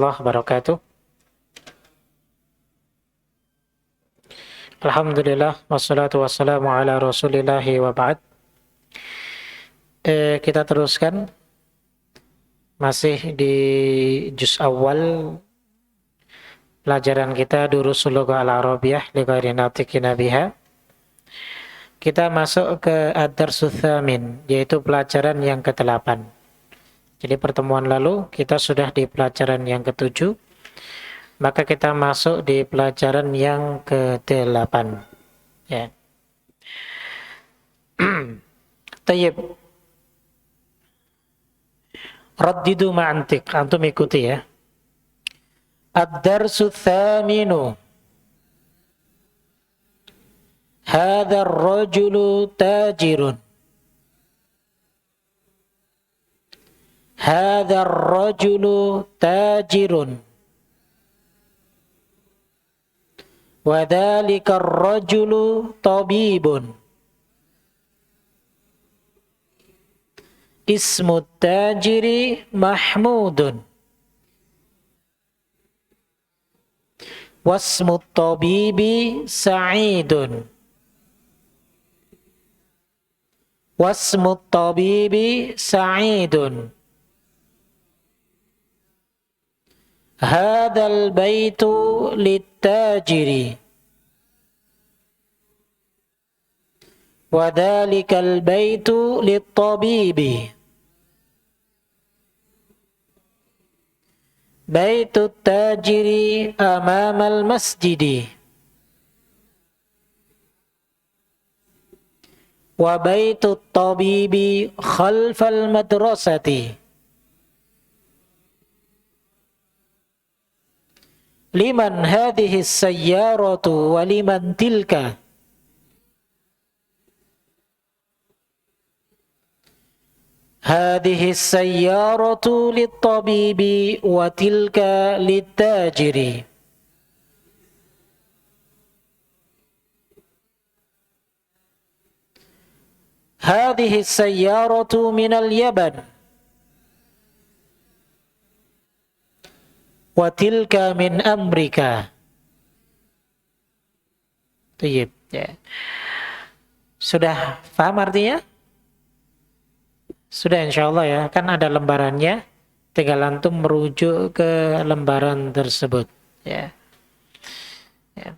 Wabarakatuh. Alhamdulillah wassalatu wassalamu ala rasulillahi wa ba'd. Kita teruskan masih di juz awal pelajaran kita Durusul Lughah Al-Arabiyyah li ghairi natiqina biha. Kita masuk ke ad-darsus tsamin, yaitu pelajaran yang ke-8. Jadi pertemuan lalu kita sudah di pelajaran yang ke-7. Maka kita masuk di pelajaran yang ke-8. Ya. Tayyib. Raddidu ma'antik. Antum ikuti ya. Ad-darsu tsaminu. Hadha ar-rajulu tajirun. Hadha ar-rajulu tajirun. Wa dzalika ar-rajulu tabibun. Ismu tajiri Mahmudun. Wasmu tabibi Sa'idun. Wasmu tabibi Sa'idun. Hadzal baitu lit-tajiri. Wa dzalikal baitu lit-tabibi. Baitut tajiri amamal masjidi. Wa baitut tabibi khalfal madrasati. Liman hadhihi as-sayyaratu wa liman tilka. Hadhihi as-sayyaratu lit-tabibi wa tilka lit-tajiri. Hadhihi as-sayyaratu minal Yaban. Wa tilka min Amrika. Tayyib, ya. Sudah paham artinya? Sudah insyaallah ya, kan ada lembarannya, tinggal antum merujuk ke lembaran tersebut, ya. Ya.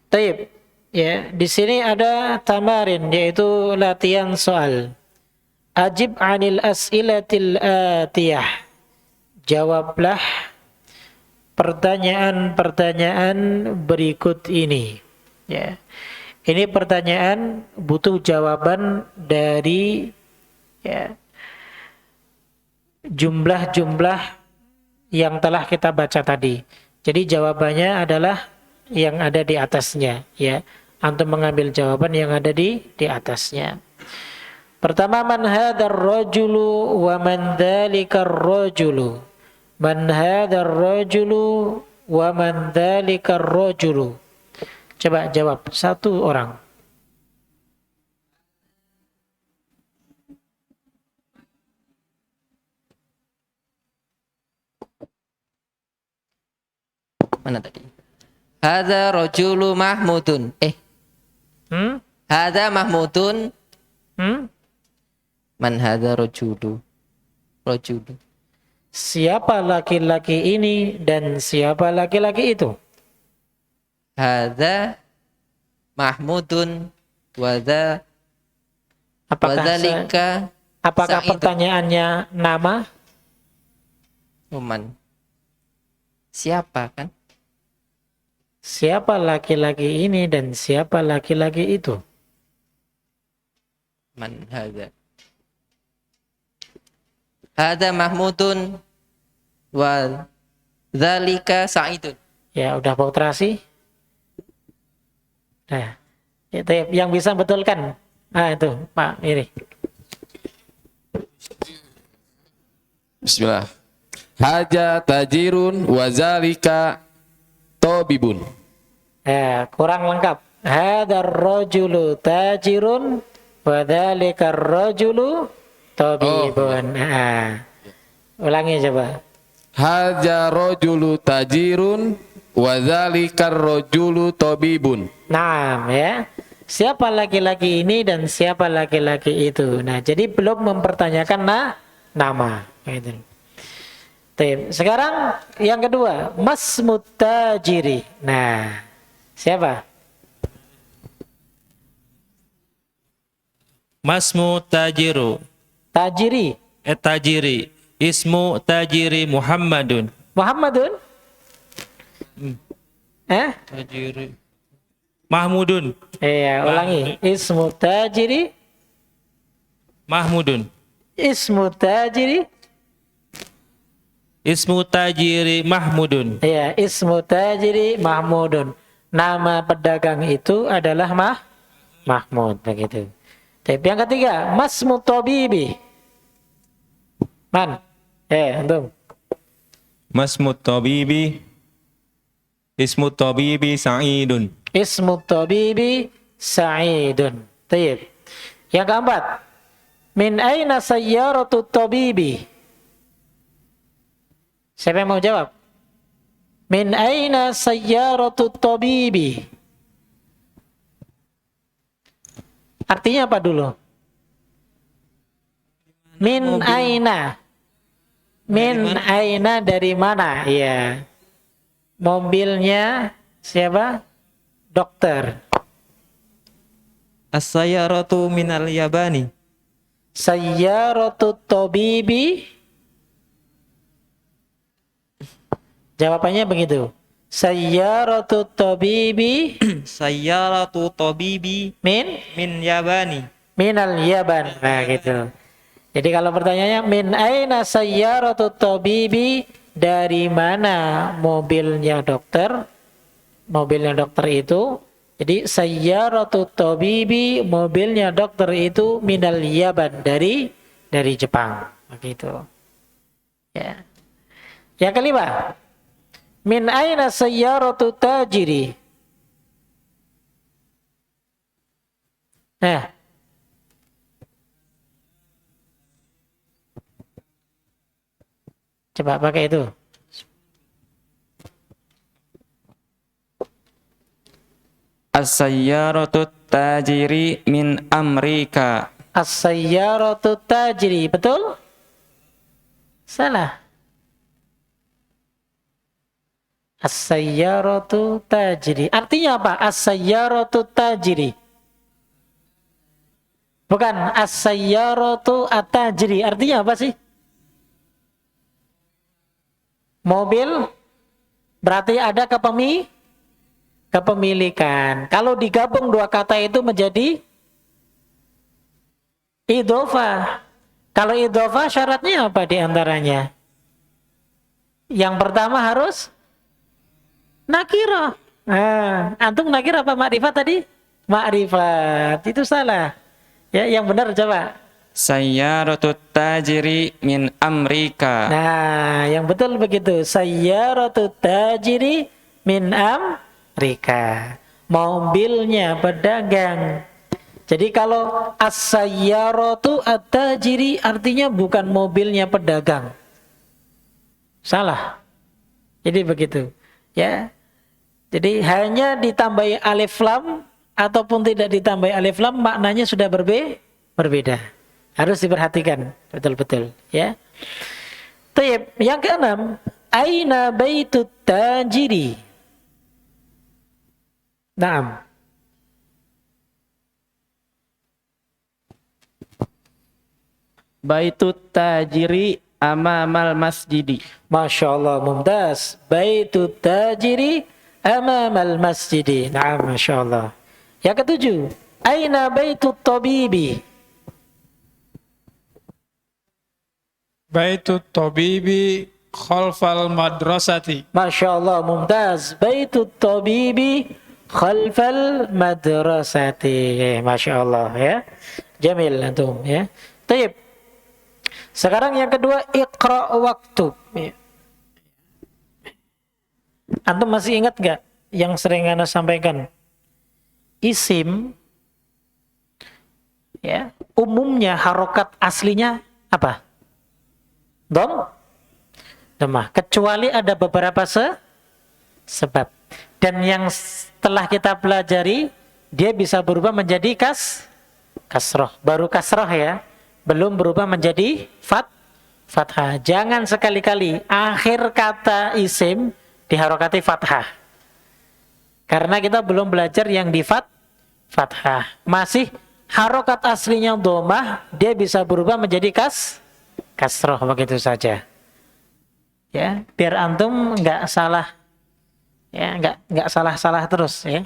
Tayyib, ya, di sini ada tamarin, yaitu latihan soal. Ajib 'anil as'ilatil atiyah. Jawablah pertanyaan-pertanyaan berikut ini. Ya. Ini pertanyaan butuh jawaban dari jumlah-jumlah yang telah kita baca tadi. Jadi jawabannya adalah yang ada di atasnya, ya. Antum mengambil jawaban yang ada di atasnya. Pertama, man hadzal rajulu wa man dzalikar rajulu. Man hadzal rajulu wa man dzalikar rajulu. Coba jawab satu orang. Mana tadi? Hadza rajulu Mahmudun. Hadza Mahmudun. Man hadza rajulu? Rajulu. Siapa laki-laki ini dan siapa laki-laki itu? Hadza Mahmudun wa dza Apakah pertanyaannya nama? Man. Siapa kan? Siapa laki-laki ini dan siapa laki-laki itu? Man hadza. Hadza Mahmudun wa dzalika Sa'idun. Ya, udah bau terasi? Nah, itu yang bisa betulkan. Ah, itu, Pak Iri. Bismillah. Haja tajirun wa zalika tabibun. Kurang lengkap. Hadzal rajulu tajirun wa dzalika rajulu tabibun. Ulangi coba. Hadza rajulu tajirun wa dzalikar rajulu tabibun. Nah, ya. Siapa laki-laki ini dan siapa laki-laki itu. Nah, jadi belum mempertanyakan nama. Gitu. Sekarang yang kedua, masmut tajiri. Nah, siapa? Masmu tajiru. Tajiri. Tajiri. Ismu tajiri Muhammadun. Muhammadun? Tajiri. Mahmudun. Iya, ulangi. Ismu tajiri. Mahmudun. Ismu tajiri. Ismu tajiri Mahmudun. Iya, ismu tajiri Mahmudun. Nama pedagang itu adalah Mahmud, begitu. Tapi yang ketiga, masmu tabibi. Man? Antum. Masmu tabibi. Ismu tabibi Sa'idun. Ismu tabibi Sa'idun. Tayyib. Yang keempat, min aina sayyaratu tabibi? Siapa yang mau jawab? Min aina sayyaratu tabibi? Artinya apa dulu? Min aina. Min aina dari mana? Iya. Mobilnya siapa? Dokter. As-sayyaratu minal yabani. Sayyaratu tabibi. Jawabannya begitu. Sayyaratu tabibi Sayyaratu tabibi min yabani. minal Yaban. Nah, gitu. Jadi kalau pertanyaannya min aina sayyaratu tabibi, dari mana mobilnya dokter? Mobilnya dokter itu, jadi sayyaratu tabibi, mobilnya dokter itu minal Yaban, dari Jepang. Begitu. Ya. Yang kelima, min aina sayyaratu tajiri? Nah, coba pakai itu. As-sayyaratu tajiri min Amerika. As-sayyaratu tajri, betul? Salah. As-sayyaratu tajri. Artinya apa? As-sayyaratu tajri. Bukan as-sayyaratu at-tajri. Artinya apa sih? Mobil berarti ada kepemilikan. Kalau digabung dua kata itu menjadi idhofah. Kalau idhofah syaratnya apa diantaranya? Yang pertama harus nakirah. Nah, antum nakirah apa makrifat tadi? Makrifat. Itu salah. Ya, yang benar coba. Sayyaratu tajiri min Amerika. Nah, yang betul begitu. Sayyaratu tajiri min Amerika. Mobilnya pedagang. Jadi kalau as-sayyaratu at-tajiri artinya bukan mobilnya pedagang. Salah. Jadi begitu. Ya. Jadi hanya ditambahi alif lam ataupun tidak ditambahi alif lam maknanya sudah berbeda. Harus diperhatikan betul-betul, ya. Tayyib, yang keenam, aina baitut tajiri? Naam. Baitut tajiri amamal masjidi. Masya Allah, mumtaz. Baitut tajiri amamal masjidi. Naam, Masya Allah. Yang ketujuh, aina baitut tabibi? Baitut tabibi khalfal madrasati. Masya Allah, mumtaz. Baitut tabibi khalfal madrasati. Masya Allah, ya. Jamil antum, ya. Tayyib. Sekarang yang kedua, iqra waktub. Antum masih ingat gak yang sering Ana sampaikan? Isim, ya, umumnya harokat aslinya apa? Dom? domah. Kecuali ada beberapa sebab. Dan yang setelah kita pelajari, dia bisa berubah menjadi kasroh. Baru kasroh ya, belum berubah menjadi fathah. Jangan sekali-kali akhir kata isim diharokati fathah. Karena kita belum belajar yang di fathah. Masih harokat aslinya domah, dia bisa berubah menjadi kasroh, begitu saja. Ya, biar antum nggak salah, ya, nggak salah terus, ya.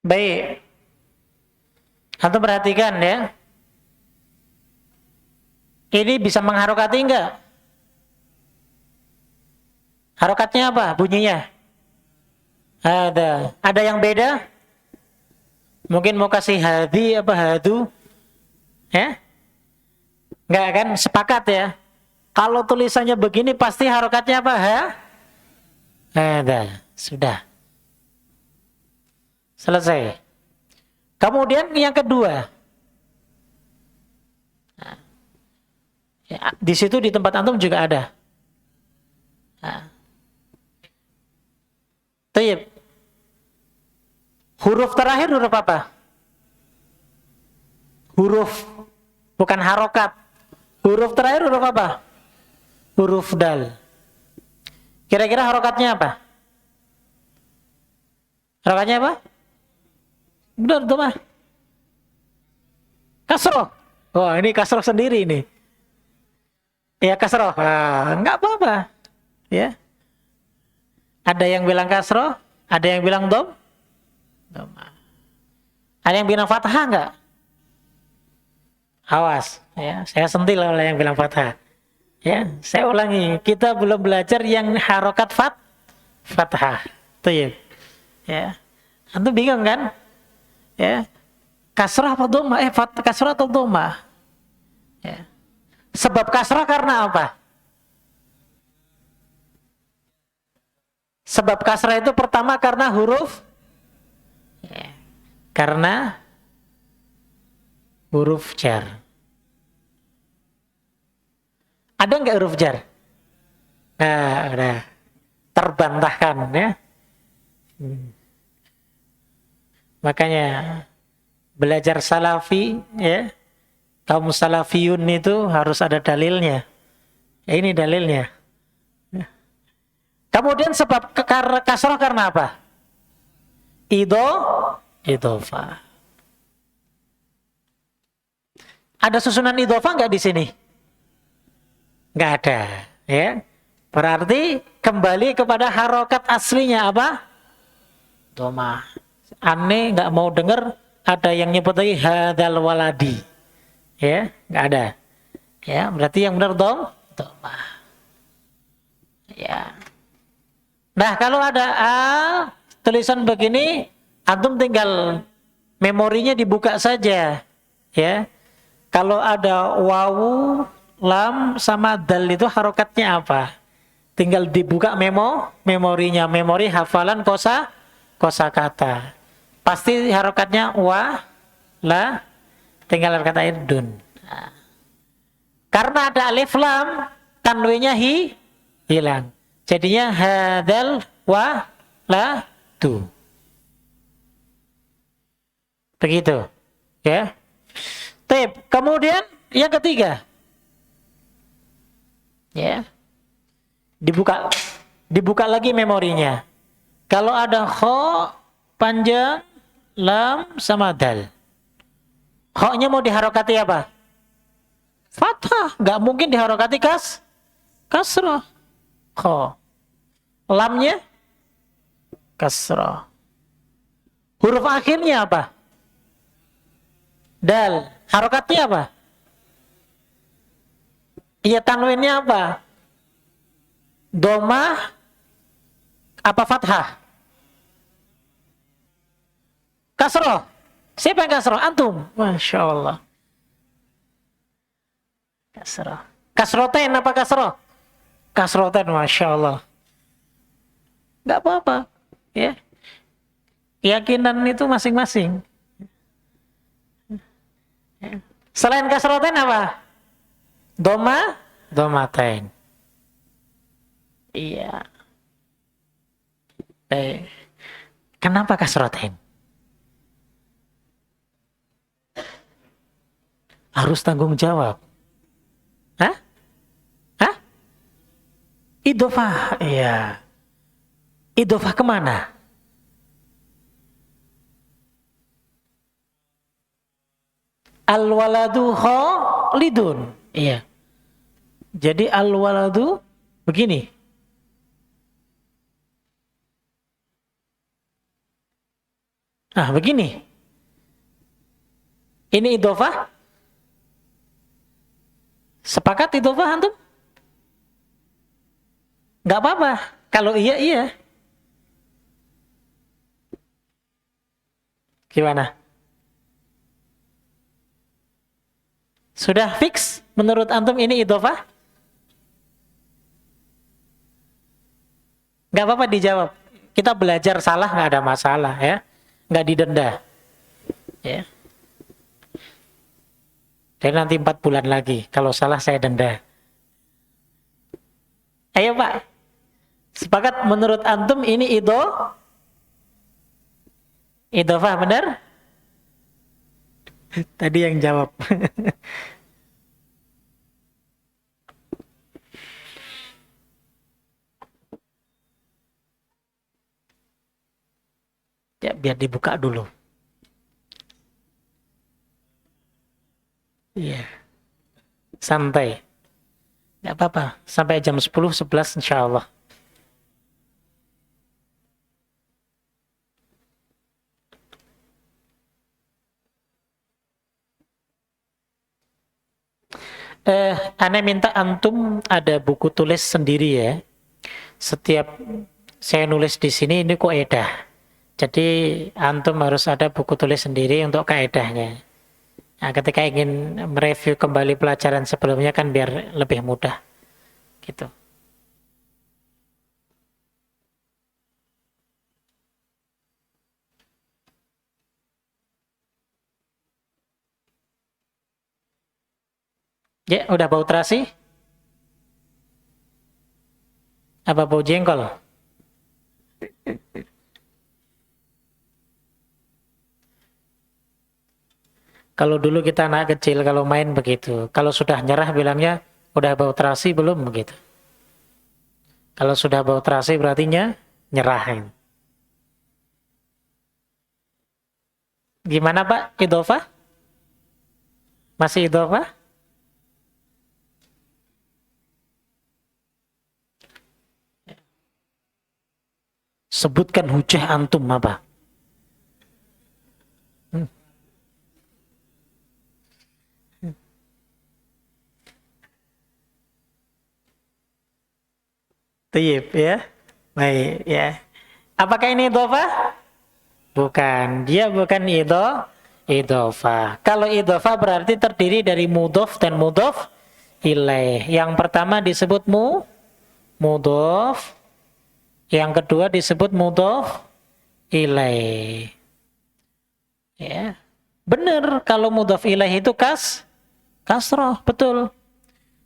Baik, antum perhatikan ya. Ini bisa mengharokati enggak? Harokatnya apa? Bunyinya? Ada yang beda? Mungkin mau kasih hadi apa hadu? Ya? Enggak kan? Sepakat ya? Kalau tulisannya begini pasti harokatnya apa? Sudah. Selesai. Kemudian yang kedua. Nah, ya, di situ di tempat antum juga ada. Nah. Tayyib. Huruf terakhir huruf apa? Huruf, bukan harokat. Huruf terakhir huruf apa? Huruf dal. Kira-kira harokatnya apa? Harokatnya apa? Benar tuh mah. Kasroh. Oh, ini kasroh sendiri ini. Ya kasroh. Enggak apa-apa. Ya. Ada yang bilang kasroh, ada yang bilang domah. Ada yang bilang fathah enggak? Awas, ya. Saya sentil oleh yang bilang fathah. Ya, saya ulangi. Kita belum belajar yang harokat fathah. Tuh ya. Antum bingung kan? Ya, kasrah apa domah? Kasrah atau domah? Ya. Sebab kasrah karena apa? Sebab kasrah itu pertama karena huruf, ya. Karena huruf jar. Ada nggak huruf jar? Nah, udah terbantahkan ya. Makanya belajar salafi ya, kaum salafiyun itu harus ada dalilnya. Ya, ini dalilnya. Kemudian sebab kasrah karena apa? Idhofah. Ada susunan idhofah nggak di sini? Nggak ada, ya. Berarti kembali kepada harokat aslinya apa? Domah. Aneh nggak mau dengar ada yang nyebut lagi hadzal waladi, ya nggak ada, ya berarti yang benar domah, ya. Nah kalau ada tulisan begini, antum tinggal memorinya dibuka saja, ya. Kalau ada wawu, lam sama dal itu harokatnya apa? Tinggal dibuka memorinya, memori hafalan kosakata. Pasti harokatnya wa, la, tinggal kata dun. Nah. Karena ada alif lam, tanwinnya hilang. Jadinya hadal wa la tu. Begitu, ya. Tip. Kemudian yang ketiga, ya, dibuka lagi memorinya. Kalau ada kho panjang, lam sama dal. Ho-nya mau diharokati apa? Fathah, nggak mungkin diharokati kasrah. Kho. Lamnya kasrah. Huruf akhirnya apa? Dal. Harokatnya apa? Iya, tanwinnya apa? Domah apa fathah? Kasroh. Siapa yang kasroh? Antum. Masya Allah. Kasroh. Kasroten apa kasroh? Kasroten, Masya Allah. Nggak apa-apa. Ya. Keyakinan itu masing-masing. Selain kasroten apa? Doma, domaten. Iya. Kenapa kasroten? Harus tanggung jawab. Hah? Hah? Idofah, iya. Idofah kemana? Al-waladu khalidun. Iya. Jadi al-waladu begini. Nah, begini. Ini idofah. Sepakat idofah antum? Enggak apa-apa. Kalau iya, iya. Gimana? Sudah fix menurut antum ini idofah? Enggak apa-apa dijawab. Kita belajar salah enggak ada masalah ya. Enggak didenda. Ya. Dan nanti 4 bulan lagi. Kalau salah saya denda. Ayo Pak. Sepakat menurut antum ini idofah benar? Tadi yang jawab. Ya, biar dibuka dulu. Iya. Santai. Nggak apa-apa. Sampai jam 10, 11 insya Allah. Ana minta antum ada buku tulis sendiri ya. Setiap saya nulis di sini ini kaidah. Jadi antum harus ada buku tulis sendiri untuk kaidahnya. Nah, ketika ingin mereview kembali pelajaran sebelumnya kan biar lebih mudah. Gitu. Ya, udah bau terasi? Apa bau jengkol? Kalau dulu kita anak kecil, kalau main begitu. Kalau sudah nyerah bilangnya, udah bau terasi belum begitu. Kalau sudah bau terasi berarti nyerah. Gimana Pak? Idofah? Masih idofah? Sebutkan hujah antum apa? Tayyib ya. Baik ya. Apakah ini idhofah? Bukan. Dia bukan idhofah. Kalau idhofah berarti terdiri dari mudhof dan mudhof ilaih. Yang pertama disebut mudhof. Yang kedua disebut mudhof ilaih. Ya. Benar kalau mudhof ilaih itu kasroh, betul.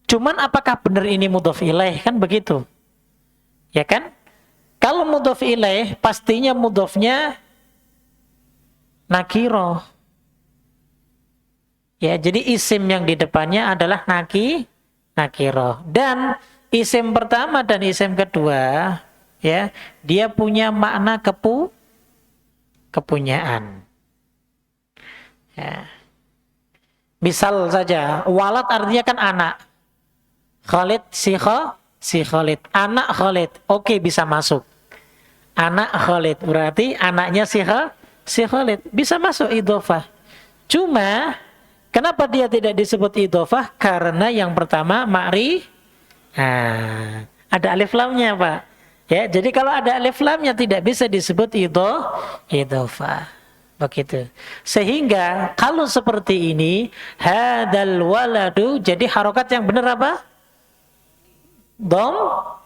Cuman apakah benar ini mudhof ilaih? Kan begitu. Ya kan? Kalau mudhof ilaih pastinya mudhofnya nakiroh. Ya, jadi isim yang di depannya adalah nakiroh. Dan isim pertama dan isim kedua, ya, dia punya makna kepunyaan. Ya. Misal saja, walad artinya kan anak. Khalid si Khalid, anak Khalid, oke bisa masuk. Anak Khalid berarti anaknya si Khalid bisa masuk idhofah. Cuma kenapa dia tidak disebut idhofah? Karena yang pertama ada alif lamnya Pak. Ya, jadi kalau ada alif lamnya tidak bisa disebut idhofah. Begitu. Sehingga kalau seperti ini, hadal waladu, jadi harokat yang benar apa?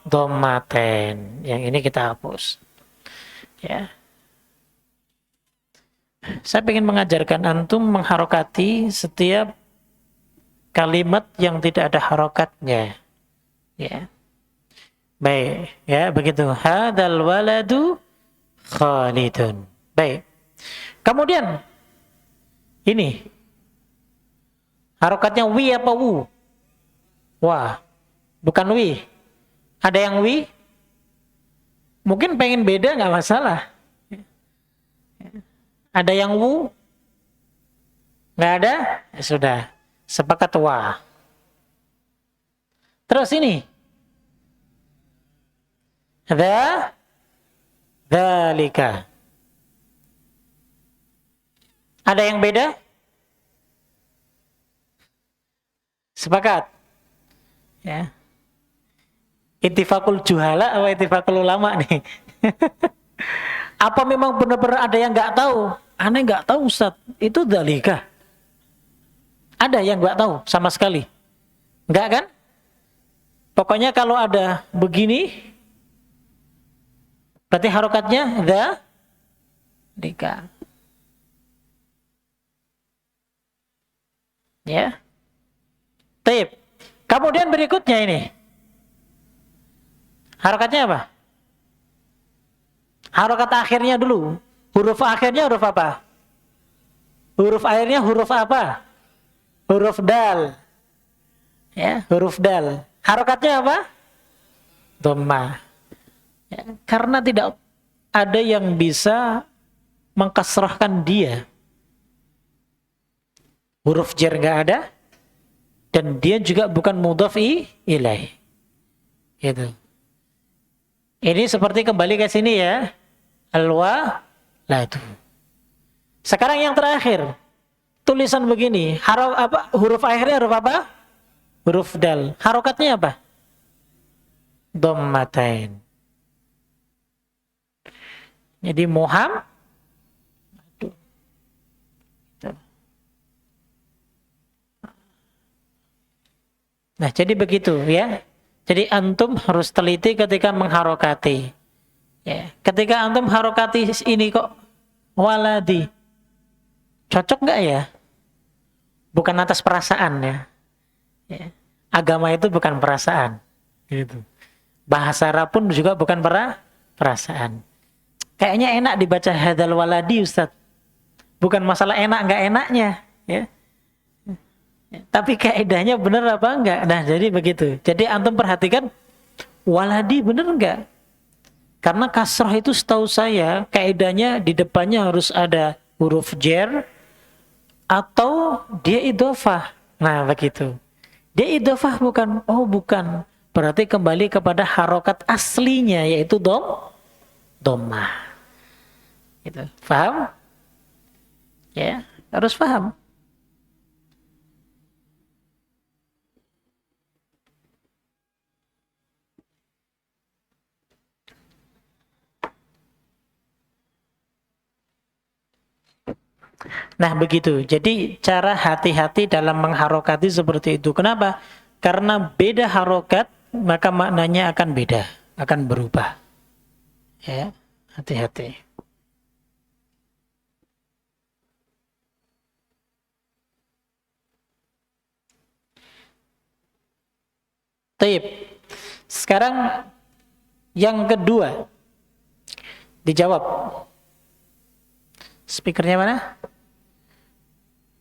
Dhammaten. Yang ini kita hapus. Ya. Saya ingin mengajarkan antum mengharokati setiap kalimat yang tidak ada harokatnya. Ya. Baik, ya begitu. Hadal waladu Khalidun. Baik. Kemudian ini harokatnya wi apa wu? Wah, bukan wi. Ada yang wi? Mungkin pengen beda nggak masalah. Ada yang wu? Nggak ada? Ya sudah. Sepakat wa. Terus ini. Dzalika. Ada yang beda? Sepakat? Ya. Ittifaqul juhala atau ittifaqul ulama nih? Apa memang benar-benar ada yang nggak tahu? Aneh nggak tahu Ustaz. Itu dzalika. Ada yang nggak tahu sama sekali? Nggak kan? Pokoknya kalau ada begini, berarti harokatnya dzalika. Ya. Taib. Kemudian berikutnya ini. Harokatnya apa? Harokat akhirnya dulu. Huruf akhirnya huruf apa? Huruf akhirnya huruf apa? Huruf dal. Ya, huruf dal. Harokatnya apa? Dhammah. Ya, karena tidak ada yang bisa mengkasrahkan dia. Huruf jar nggak ada, dan dia juga bukan mudhaf ilaih. Gitu. Ini seperti kembali ke sini ya, al-waladu. Sekarang yang terakhir, tulisan begini, huruf akhirnya huruf apa? Huruf dal. Harokatnya apa? Dhammatain. Jadi Muhammad. Nah, jadi begitu ya. Jadi antum harus teliti ketika mengharokati. Ya, ketika antum harokati ini kok waladi, cocok nggak ya? Bukan atas perasaan ya. Ya. Agama itu bukan perasaan. Gitu. Bahasa Arab pun juga bukan perasaan. Kayaknya enak dibaca hadzal waladi Ustaz. Bukan masalah enak nggak enaknya. Ya. Tapi kaidahnya benar apa enggak? Nah, jadi begitu. Jadi antum perhatikan waladi benar enggak? Karena kasrah itu setahu saya kaidahnya di depannya harus ada huruf jar atau dia idhofah. Nah, begitu. Dia idhofah bukan? Oh, bukan. Berarti kembali kepada harokat aslinya yaitu dhammah. Gitu. Paham? Ya, harus paham. Nah begitu, jadi cara hati-hati dalam mengharokati seperti itu. Kenapa? Karena beda harokat, maka maknanya akan beda, akan berubah. Ya, hati-hati. Taib. Sekarang yang kedua, dijawab. Speakernya mana?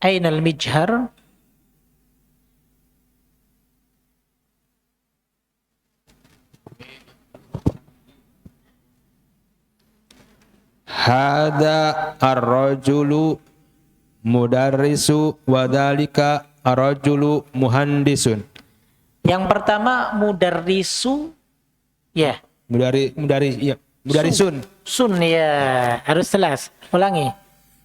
Ainal mijhar? Hada ar-rajulu mudarrisu wa dzalika ar-rajulu muhandisun. Yang pertama mudarrisu, ya. Mudarrisun. Sun ya, harus jelas. Ulangi.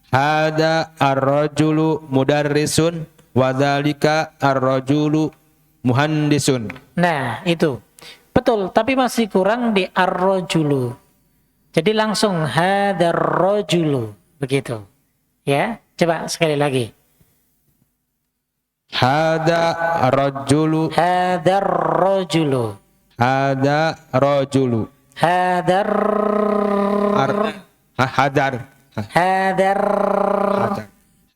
Hada ar-rajulu mudarrisun wa dzalika ar-rajulu muhandisun. Nah, itu. Betul, tapi masih kurang di ar-rajulu. Jadi langsung hadar rajulu, begitu. Ya, coba sekali lagi. Hada rajulu. Hadar rajulu. Hada rajulu. Hadar Hadar. hadar.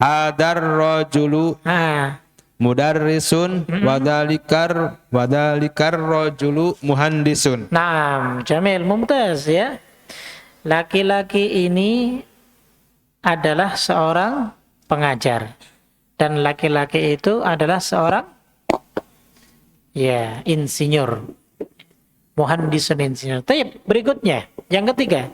Hadar rajulu Ah, mudarrisun wadalikar rajulu muhandisun. naam, jamil, mumtaz ya. Laki-laki ini adalah seorang pengajar dan laki-laki itu adalah seorang ya insinyur. Muhandisun, insinyur. Baik, berikutnya yang ketiga.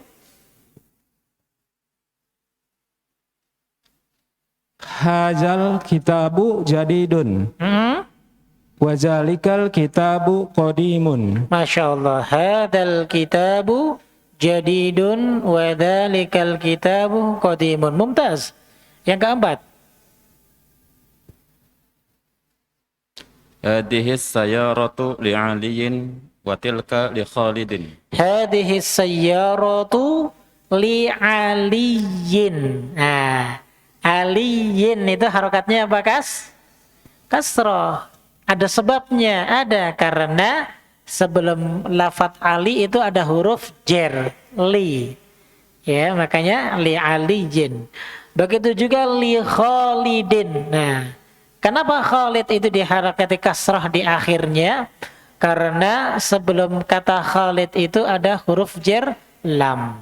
Hajal kitabu jadidun. Wazalikal kitabu qadimun. Masya Allah. Hadal kitabu jadidun wa dhalikal kitabu qadimun. Mumtaz. Yang keempat. Hadhihi sayyaratu li'aliyin wa tilka li Khalidin. Hadhihi sayyaratu li'aliyin. Nah, aliyin itu harokatnya apa, Kas? Kasroh. Ada sebabnya, ada karena sebelum lafadz ali itu ada huruf jer, li. Ya, makanya li aliyin. Begitu juga li Khalidin. Nah, kenapa Khalid itu diharakati kasrah di akhirnya? Karena sebelum kata Khalid itu ada huruf jer lam.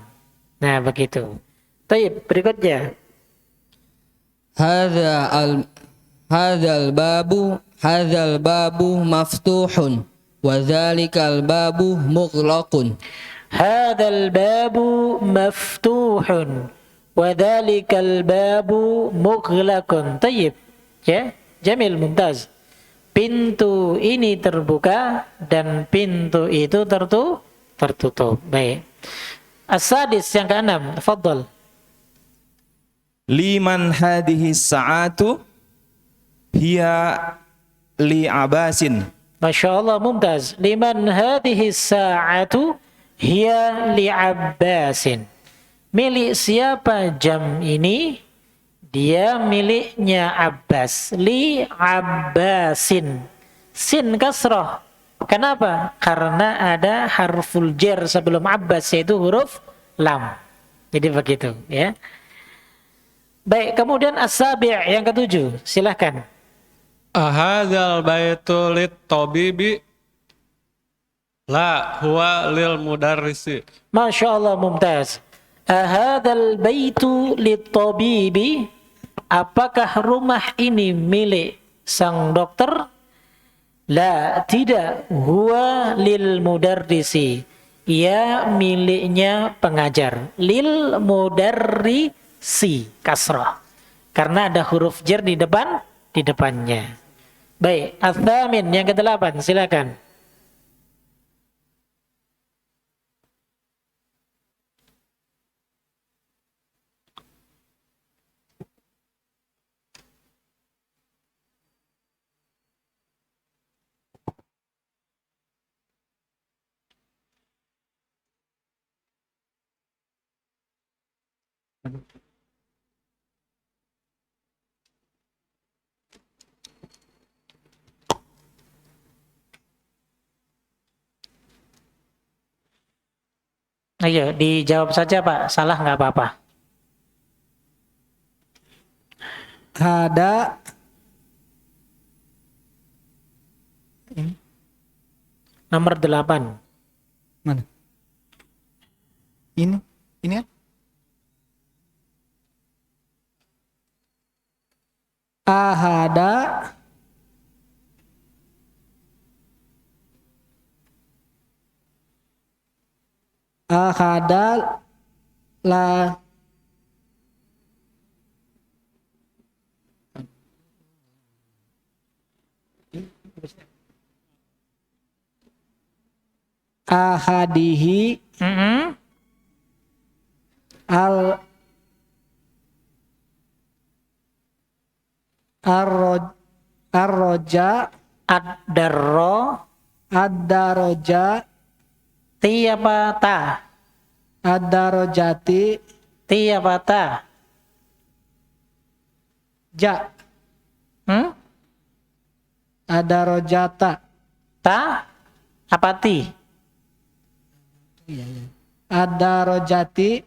Nah, begitu. Baik, berikutnya. Hadzal babu maftuhun wa dzalikal babu mughlaqun. Hadzal babu maftuhun wa dzalikal babu mughlaqun. Tayyib. Ya, jamil, mumtaz. Pintu ini terbuka dan pintu itu tertutup. Baik. As-sadis yang keenam, tafadhal. Liman hadhihi sa'atu hiya li Abasin. Masya Allah, mumtaz. Liman hadhihi sa'atu hiya li Abbasin. Milik siapa jam ini? Dia miliknya Abbas. Li Abbasin. Sin kasrah. Kenapa? Karena ada harful jar sebelum Abbas, yaitu huruf lam. Jadi begitu, ya. Baik, kemudian as-sabi' yang ketujuh. Silahkan. Ahadzal baitu lit tabibi la huwa lil mudarrisi. Masya Allah, mumtaz. Ahadzal baitu lit tabibi. Apakah rumah ini milik sang dokter? La, tidak. Huwa lil mudarrisi. Ia miliknya pengajar. Lil mudarrisi, kasrah. Karena ada huruf jar di depannya. Baik, ats-tsamin yang ke-8, silakan. Ayo, dijawab saja Pak. Salah nggak apa-apa. Hada Nomor 8. mana? Ini kan? Ahada la ahadihi al arroja Ad-darro ad-daroja tiyapata. ad-darojati Tiyapata. Ja. Hmm? Adarojata. Ta? Apa ti? Adarojati.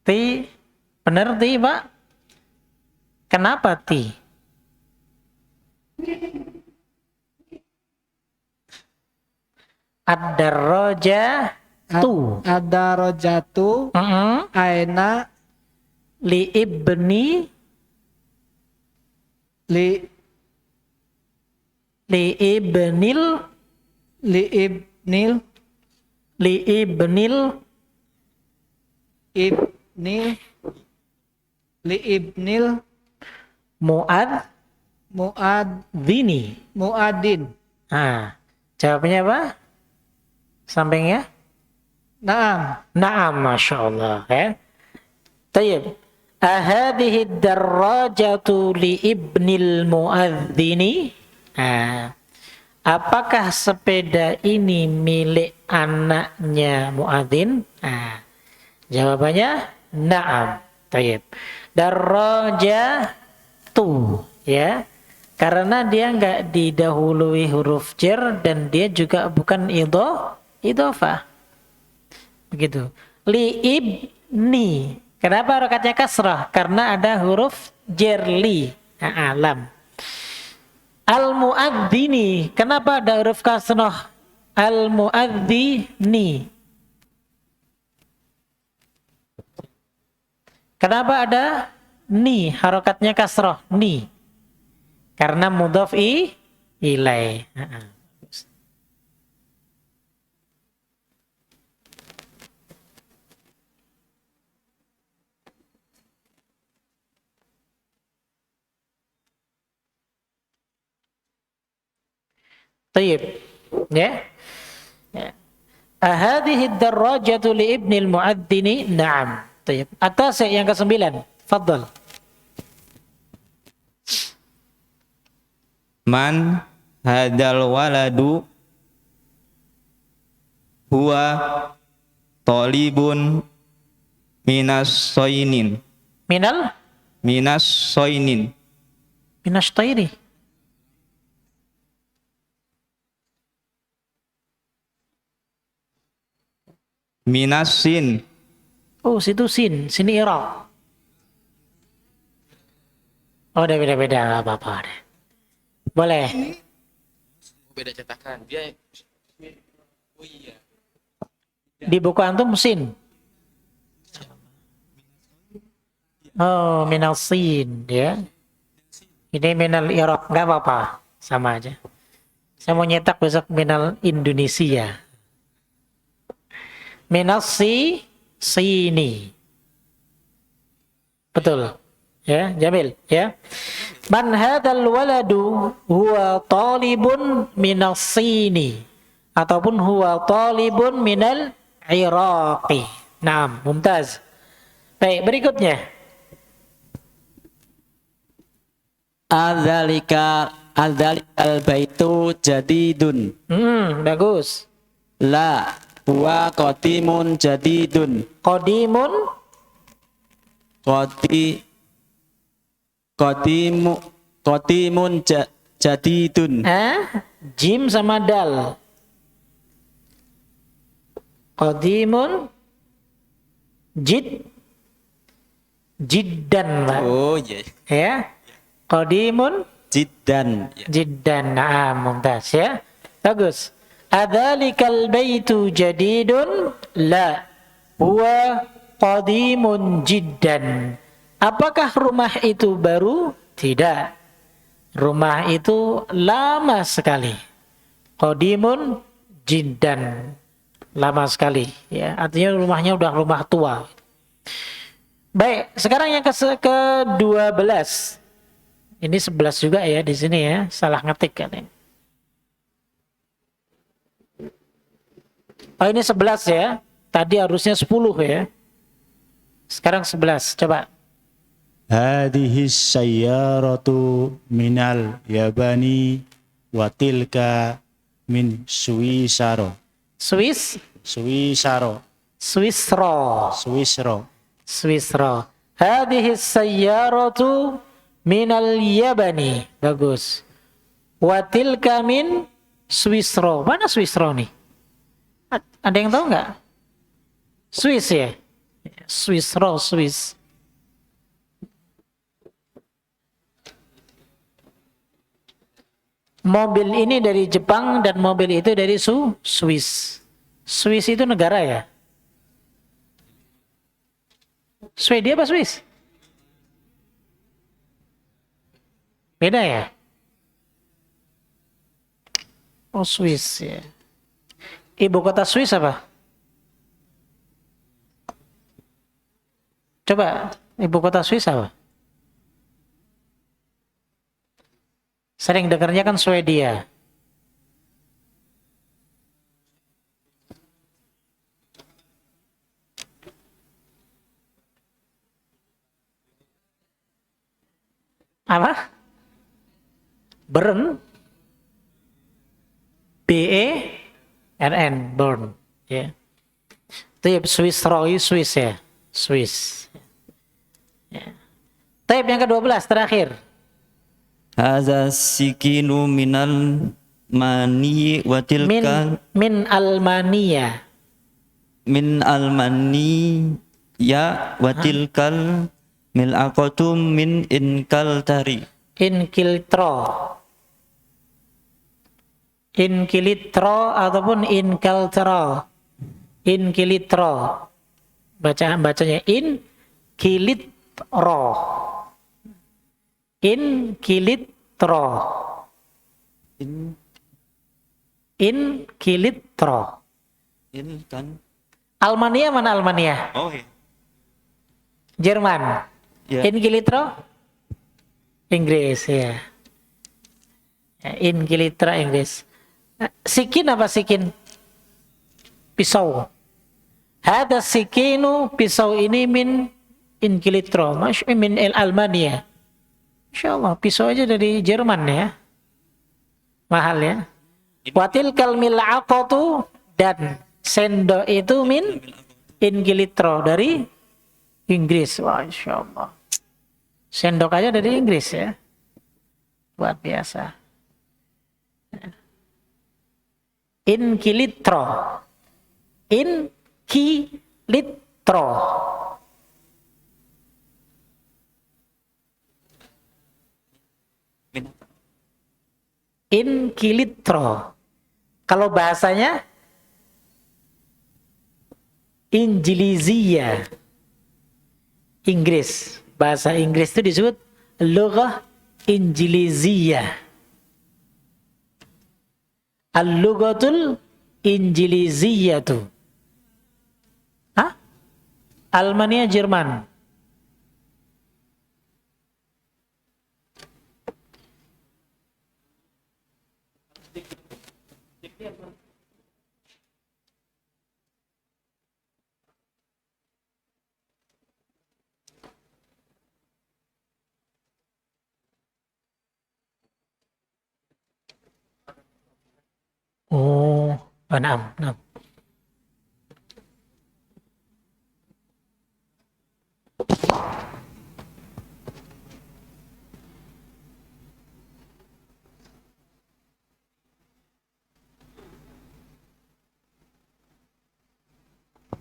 Ti? Bener ti, Pak? Kenapa ti? Ad-darroja tu. Adarojatu. Aina. Li ibni Li ibnil li ibnil ibnil li ibnil muadzini. muadin. Nah, jawabnya apa? Sampingnya? Naam. Naam, Masya Allah. Ya. Tayyib. Ahadihi darrajatu li ibnil muadzini. Nah, apakah sepeda ini milik anaknya muadzin? Nah, jawabannya na'am. Tayyib. Darrajatu, ya. Karena dia enggak didahului huruf jar dan dia juga bukan idhofah. Begitu. Li ibni. Kenapa harokatnya kasrah? Karena ada huruf jar li. Alam. Al-muadzini. Kenapa ada huruf kasrah? Al-muadzini. Kenapa ada ni? Harokatnya kasrah. Ni. Karena mudhaf ilai. Tayyib. Ya. Ahadihi darrajatu li ibnil muadzini. Naam. Tayyib. Atas yang ke-9. Fadhal. Man hadal waladu huwa talibun minas soinin. Minas soinin. Minas tairi. Minas sin. Oh, situ sin. Sini Irak. Oh, udah beda-beda. Gak apa-apa deh. Boleh. Beda cetakan. Dia Di buku antum sin. Oh, minal sin, ya. Ini minal Irak, nggak apa-apa, sama aja. Saya mau nyetak besok minal Indonesia. Minal sini. Betul. Ya, Jamil, ya. Man hadzal waladu huwa talibun minal sini ataupun huwa talibun minal Iraqi. Naam, mumtaz. Baik, berikutnya. Adzalikal baitu jadidun. Bagus. La huwa qadimun jadidun. Qadimun Qadimun jadidun. Jim sama dal. Qadimun jiddan. Oh iya. Ya. Qadimun Jiddan. Nah, mumtaz ya. Bagus. Adzalikal baitu jadidun? La. Huwa qadimun jiddan. Apakah rumah itu baru? Tidak. Rumah itu lama sekali. Qadimun jiddan. Lama sekali. Ya, artinya rumahnya udah rumah tua. Baik, sekarang yang ke-12. Ini 11 juga ya di sini ya. Salah ngetik kan ini. Oh, ini 11 ya. Tadi harusnya 10 ya. Sekarang 11. Coba. Hadhihi sayyaratu minal yabani wa tilka min Swisaro. Swisaro. Hadhihi sayyaratu minal yabani. Bagus. Watilka min Swisro. Mana Swisro nih? Ada yang tahu nggak? Swiss ya? Swisro, Swiss. Mobil ini dari Jepang dan mobil itu dari Swiss. Swiss itu negara ya? Swedia apa Swiss? Beda ya? Oh, Swiss ya. Ibu kota Swiss apa? Coba, ibu kota Swiss apa? Sering dengarnya kan Swedia. Apa? Bern. B-E-R-N. Bern. Ya. Itu ya Swiss Roy, Swiss ya. Swiss. Ya. Taib yang ke-12 terakhir. Hadza sikinu minal mani watilka Min Almania. min almani ya watilkal milaqatu min inkal tari. Inkilitro ataupun inkaltro. Inkilitro. Bacanya inkilitro. Inkilitro. Inkilitro. In kan. Almania mana Almania? Oh iya. Jerman. Ya. Inkilitro? Inggris ya. Inkilitro Inggris. Sikin apa sikin? Pisau. Hada sikinu, pisau ini min inkilitro. Min Almania. Insyaallah pisau aja dari Jerman ya. Mahal ya. Watil kal mil'aqatu, dan sendok itu min inkilitro dari Inggris. Wah, insyaallah. Sendok aja dari Inggris ya. Luar biasa. Inkilitro. Inkilitro. Inkilitro. Kalau bahasanya Injiliziyah. Inggris. Bahasa Inggris itu disebut lughah Injiliziyah. Al-lughatul Injiliziyatu. Hah? Almania, Jerman. Oh, naam.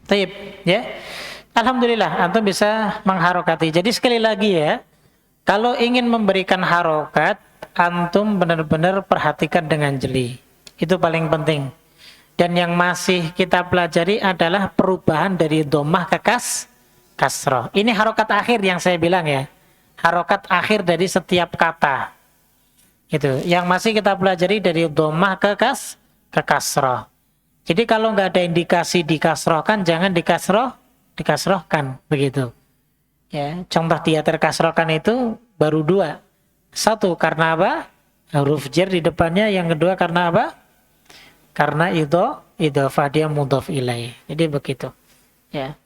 Taib, ya. Alhamdulillah, antum bisa mengharokati. Jadi sekali lagi ya, kalau ingin memberikan harokat, antum benar-benar perhatikan dengan jeli. Itu paling penting. Dan yang masih kita pelajari adalah perubahan dari dhammah ke kasroh. Ini harokat akhir yang saya bilang ya. Harokat akhir dari setiap kata. Itu. Yang masih kita pelajari dari dhammah ke kasroh. Jadi kalau nggak ada indikasi dikasrohkan, jangan dikasrohkan. Begitu. Ya, contoh dia terkasrohkan itu baru 2. 1 karena apa? Huruf jar di depannya. Yang kedua karena apa? Karena idhofah, dia mudhof ilaih. Jadi begitu. Ya.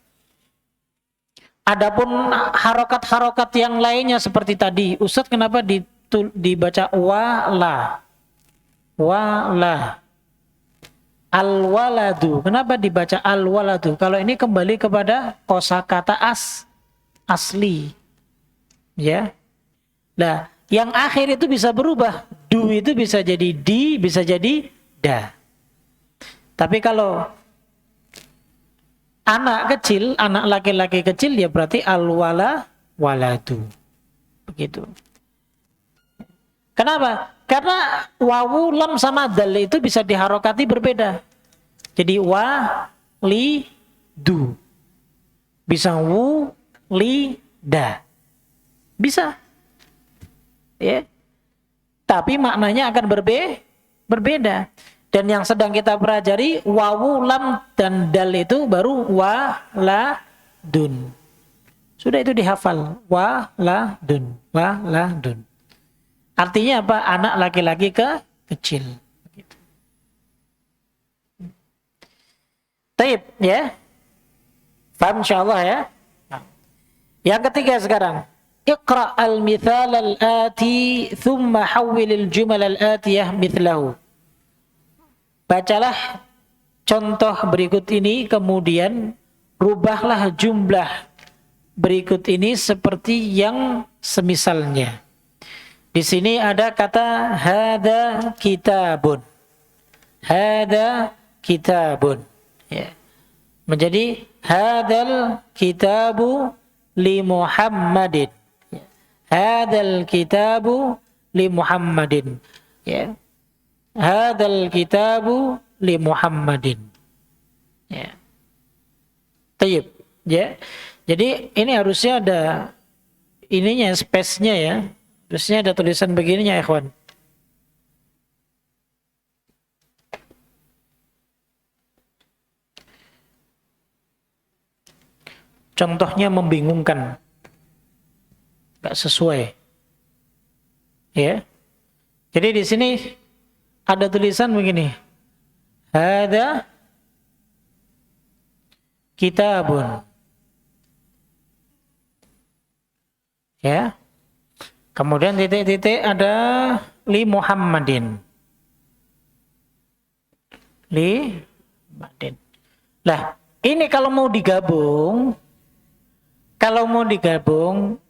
Adapun harokat-harokat yang lainnya seperti tadi, Ustadz kenapa dibaca wala? Wala. Al-waladu. Kenapa dibaca al-waladu? Kalau ini kembali kepada kosakata asli. Ya. Nah, yang akhir itu bisa berubah. Du itu bisa jadi di, bisa jadi da. Tapi kalau anak kecil, anak laki-laki kecil, ya berarti al-wala waladu. Begitu. Kenapa? Karena wawu, lam sama dal itu bisa diharokati berbeda. Jadi wa, li, du. Bisa wu, li, da. Bisa. Ya. Tapi maknanya akan berbeda. Dan yang sedang kita pelajari wawu, lam, dan dal itu baru wa, la, dun. Sudah itu dihafal. Wa, la, dun. Wa, la, dun. Artinya apa? Anak laki-laki kecil. Taib, ya. Faham insyaallah ya. Yang ketiga sekarang. Iqra al-mithal al-ati thumma hawwil al-jumal al-atiyah mithlahu. Bacalah contoh berikut ini, kemudian rubahlah jumlah berikut ini seperti yang semisalnya. Di sini ada kata hada kitabun. Hada kitabun. Ya. Menjadi hadal kitabu li Muhammadin. Ya. Hadal kitabu li Muhammadin. Ya. Hadal kitabu li Muhammadin. Ya. Tayyib. Ya. Jadi ini harusnya ada ininya, space-nya ya. Harusnya ada tulisan begininya, ikhwan. Contohnya membingungkan. Enggak sesuai. Ya. Jadi di sini ada tulisan begini. Hada kitabun. Ya. Kemudian titik-titik ada li Muhammadin. Li Muhammadin. Lah, ini kalau mau digabung,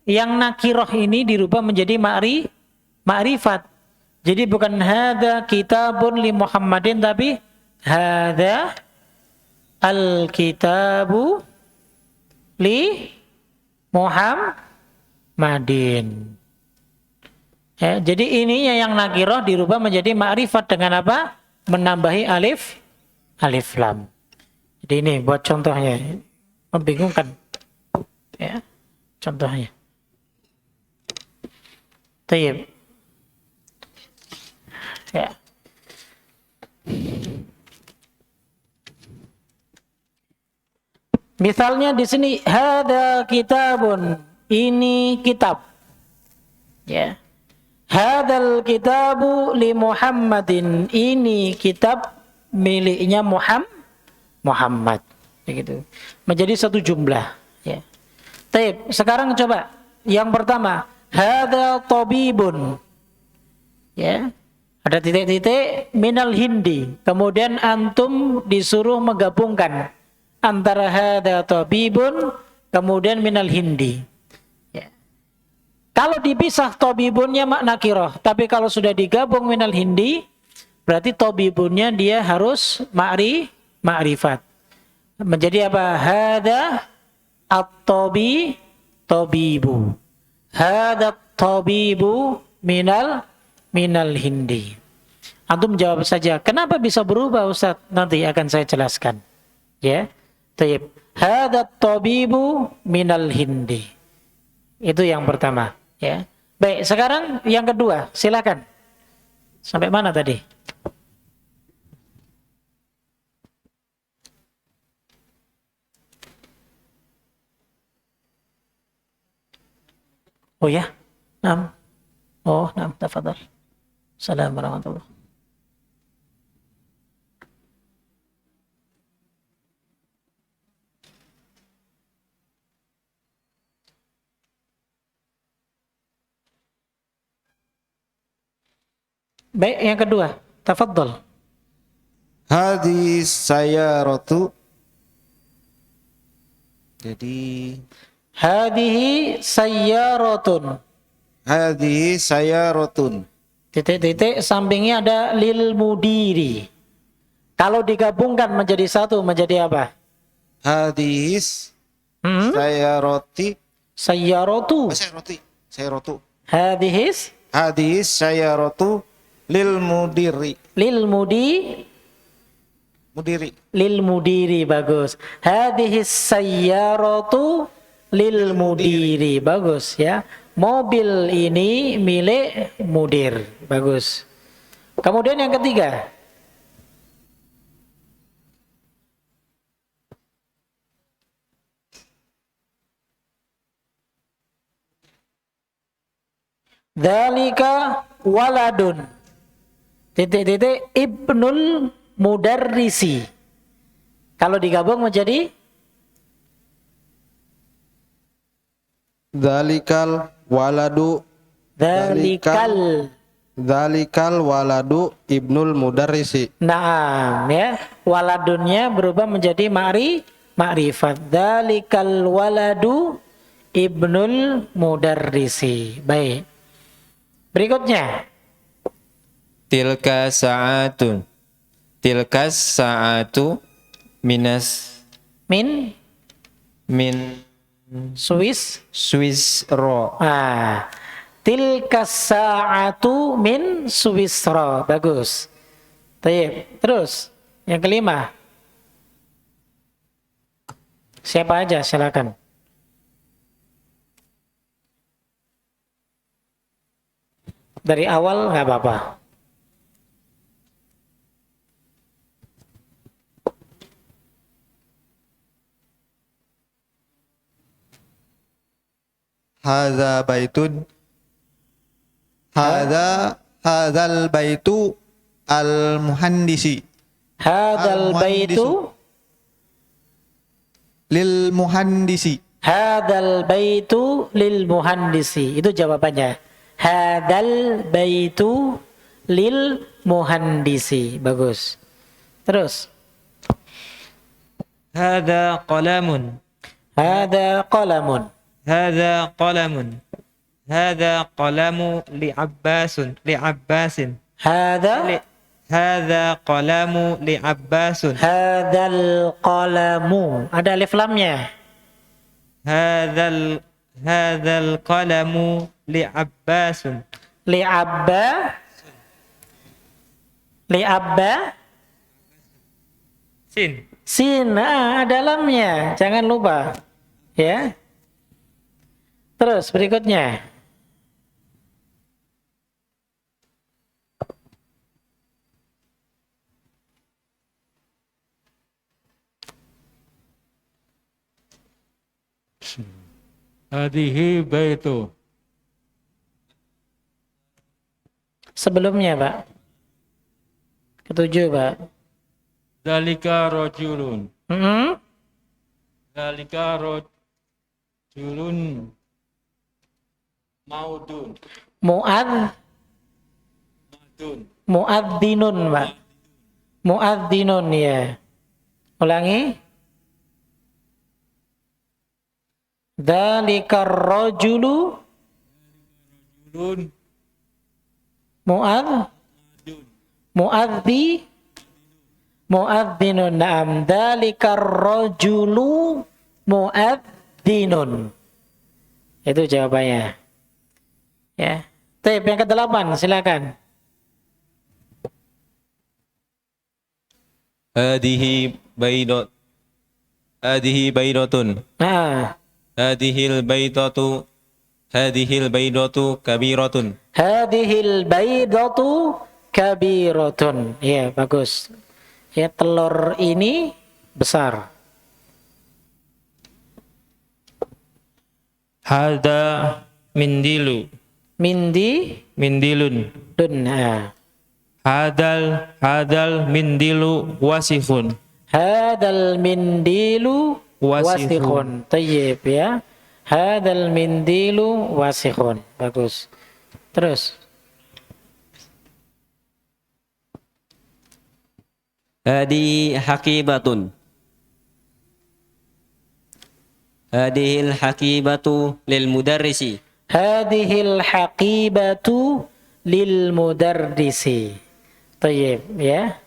yang nakiroh ini dirubah menjadi ma'rifat. Jadi bukan hada kitabun li Muhammadin, tapi hada al-kitabu li Muhammadin. Ya, jadi ininya yang nakiroh dirubah menjadi ma'rifat dengan apa? Menambahi alif lam. Jadi ini buat contohnya. Membingungkan. Ya, contohnya. Tayyib. Ya. Misalnya di sini hada kitabun. Ini kitab. Ya. Hadal kitabu li Muhammadin. Ini kitab miliknya Muhammad. Begitu. Menjadi satu jumlah. Ya. Taib. Sekarang coba. Yang pertama. Hada tabibun. Ya. Ada titik-titik minal hindi. Kemudian antum disuruh menggabungkan antara hada tabibun kemudian minal hindi. Kalau dipisah tobibunnya makna kiroh, tapi kalau sudah digabung minal hindi, berarti tobibunnya dia harus ma'rifat. Menjadi apa? Hada at-tobibu. Hada at-tobibu minal hindi. Antum jawab saja. Kenapa bisa berubah, Ustaz? Nanti akan saya jelaskan. Ya. Tayyib. Hada at-tobibu minal hindi. Itu yang pertama. Ya, baik. Sekarang yang kedua, silakan. Sampai mana tadi? Oh ya, 6. Oh, 6. Tafadhal. Assalamualaikum warahmatullahi wabarakatuh. Baik, yang kedua, tafadhal. Hadhihi sayyaratu. Jadi Hadhihi sayyaratun. Hadhihi sayyaratun. Titik-titik sampingnya ada lil mudiri. Kalau digabungkan menjadi satu menjadi apa? Hadhihi sayyarati. Sayyaratu. Sayyaratu. Hadhis Hadhihi sayyaratu lil mudiri. Lil mudiri, bagus. Hadhis sayyaratu lil mudiri, bagus ya. Mobil ini milik mudir, bagus. Kemudian yang ketiga, dzalika waladun titik-titik ibnul mudarrisi. Kalau digabung menjadi Dzalikal waladu. Dzalikal waladu ibnul mudarrisi. Naam ya. Waladunnya berubah menjadi ma'rifat. Dzalikal waladu ibnul mudarrisi. Baik. Berikutnya. Tilka sa'atun. Tilka sa'atu minas Min Swiss ro. Tilka sa'atu min Swisra. Bagus. Baik. Terus yang kelima. Siapa aja silakan. Dari awal nggak apa-apa. Hadza baitun. Hadzal baitu al muhandisi. Hadzal baitu lil muhandisi. Hadzal baitu lil muhandisi. Itu jawabannya. Hadzal baitu lil muhandisi. Bagus. Terus. Hadza qalamun. Hadza qalamun. Hadza qalamun. Hadza qalamu li Abbasin. Hadza qalamu li Abbasin. Hadzal qalamu. Ada alif lamnya. Hadzal qalamu li Abbasin. Li abba sin. Ada lamnya. Jangan lupa. Ya. Terus berikutnya. Hadhihi baitu. Sebelumnya, Pak. Ketujuh, Pak. Dzalika rajulun. Dzalika rajulun maudun. Muadzzinun, Pak. Muadzzinun ya. Ulangi. Dzalika rajulu muadzinun. Naam. Dzalika rajulu muadzinun. Itu jawabannya. Ya. Tip yang ke-8 silakan. Hadhihi baidatun. Hadhil baidatu kabiratun. Hadhil baidatu kabiratun. Ya, bagus. Ya, telur ini besar. Hada mindilun. Hadal mindilu wasifun. Hadal mindilu wasikhun. Tayyib ya. Hadal mindilu wasikhun. Bagus. Terus. Hadi hakibatun. Hadihil hakibatu lil mudarrisi. Hadhil haqibatu lil mudarrisi. Thayyib, ya.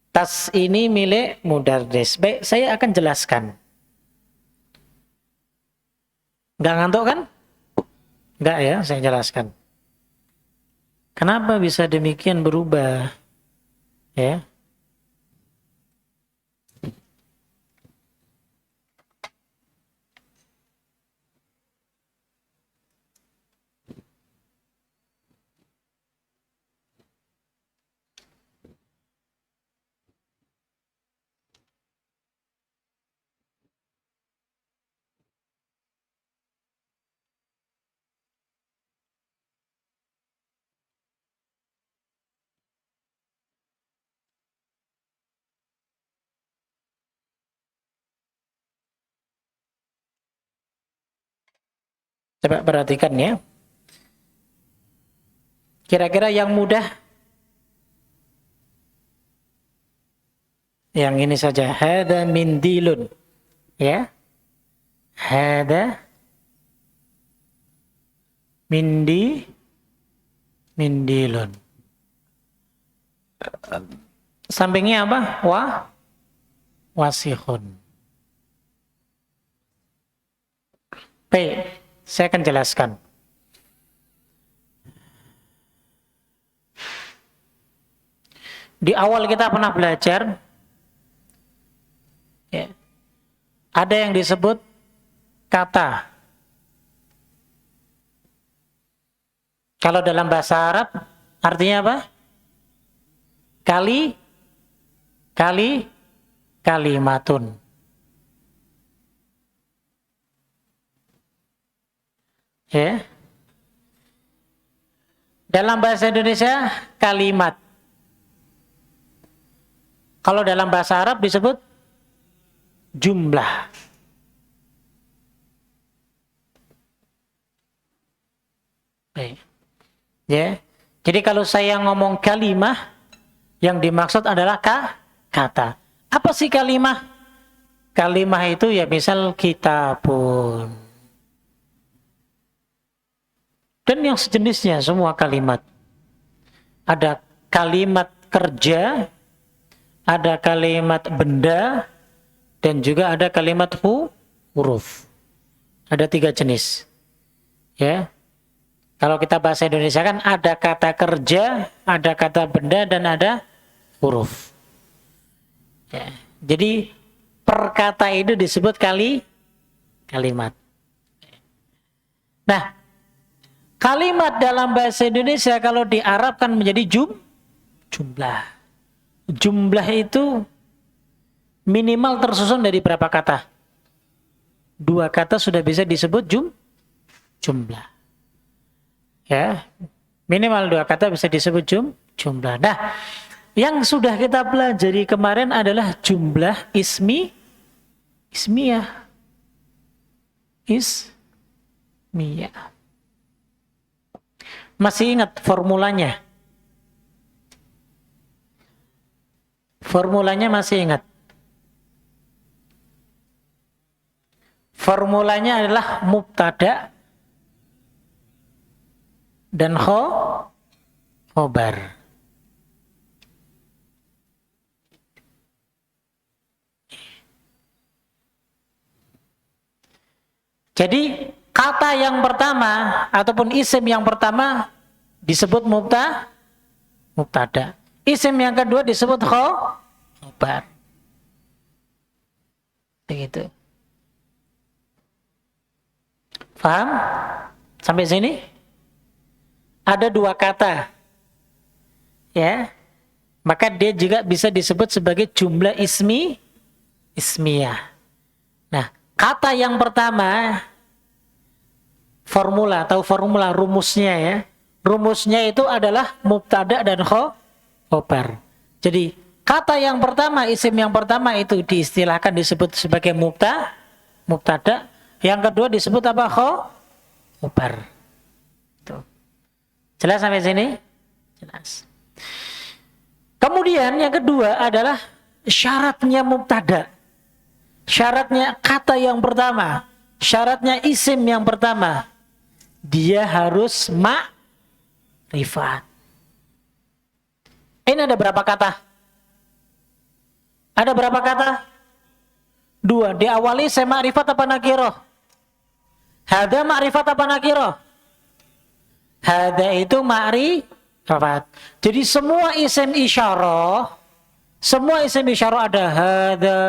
Tas ini milik mudarris. Baik, saya akan jelaskan. Enggak ngantuk kan? Enggak ya, saya jelaskan. Kenapa bisa demikian berubah? Ya. Coba perhatikan ya. Kira-kira yang mudah, yang ini saja. Hada mindilun. Ya. Hada mindilun. Sampingnya apa? Wasihun. Baik, saya akan jelaskan. Di awal kita pernah belajar, ya, ada yang disebut kata. Kalau dalam bahasa Arab, artinya apa? Kalimatun. Ya. Dalam bahasa Indonesia, kalimat. Kalau dalam bahasa Arab disebut jumlah. Baik. Ya. Jadi kalau saya ngomong kalimah, yang dimaksud adalah kata. Apa sih kalimah? Kalimah itu ya misal kitabun. Dan yang sejenisnya semua kalimat. Ada kalimat kerja, ada kalimat benda, dan juga ada kalimat huruf. Ada 3 jenis. Ya. Kalau kita bahasa Indonesia kan ada kata kerja, ada kata benda, dan ada huruf. Ya. Jadi per kata itu disebut kalimat. Nah, kalimat dalam bahasa Indonesia kalau diarabkan menjadi jumlah. Jumlah itu minimal tersusun dari berapa kata? 2 kata sudah bisa disebut jumlah. Ya, minimal 2 kata bisa disebut jumlah. Nah, yang sudah kita pelajari kemarin adalah jumlah ismiyah. Masih ingat formulanya? Formulanya masih ingat? Formulanya adalah mubtada dan khobar. Jadi kata yang pertama ataupun isim yang pertama disebut mubtada. Isim yang kedua disebut khobar. Begitu. Paham? Sampai sini? Ada 2 kata. Ya. Maka dia juga bisa disebut sebagai jumlah ismiyah. Nah, kata yang pertama formula rumusnya ya. Rumusnya itu adalah mubtada dan khobar. Jadi kata yang pertama, isim yang pertama itu diistilahkan disebut sebagai mubtada. Yang kedua disebut apa? Khobar. Tuh. Jelas sampai sini? Jelas. Kemudian yang kedua adalah syaratnya mubtada. Syaratnya kata yang pertama. Syaratnya isim yang pertama, dia harus ma'rifat. Ini ada berapa kata? Ada berapa kata? 2. Diawali saya ma'rifat apa nakiroh? Hada ma'rifat apa nakiroh? Hada itu ma'rifat. Jadi semua isim isyarah ada hada,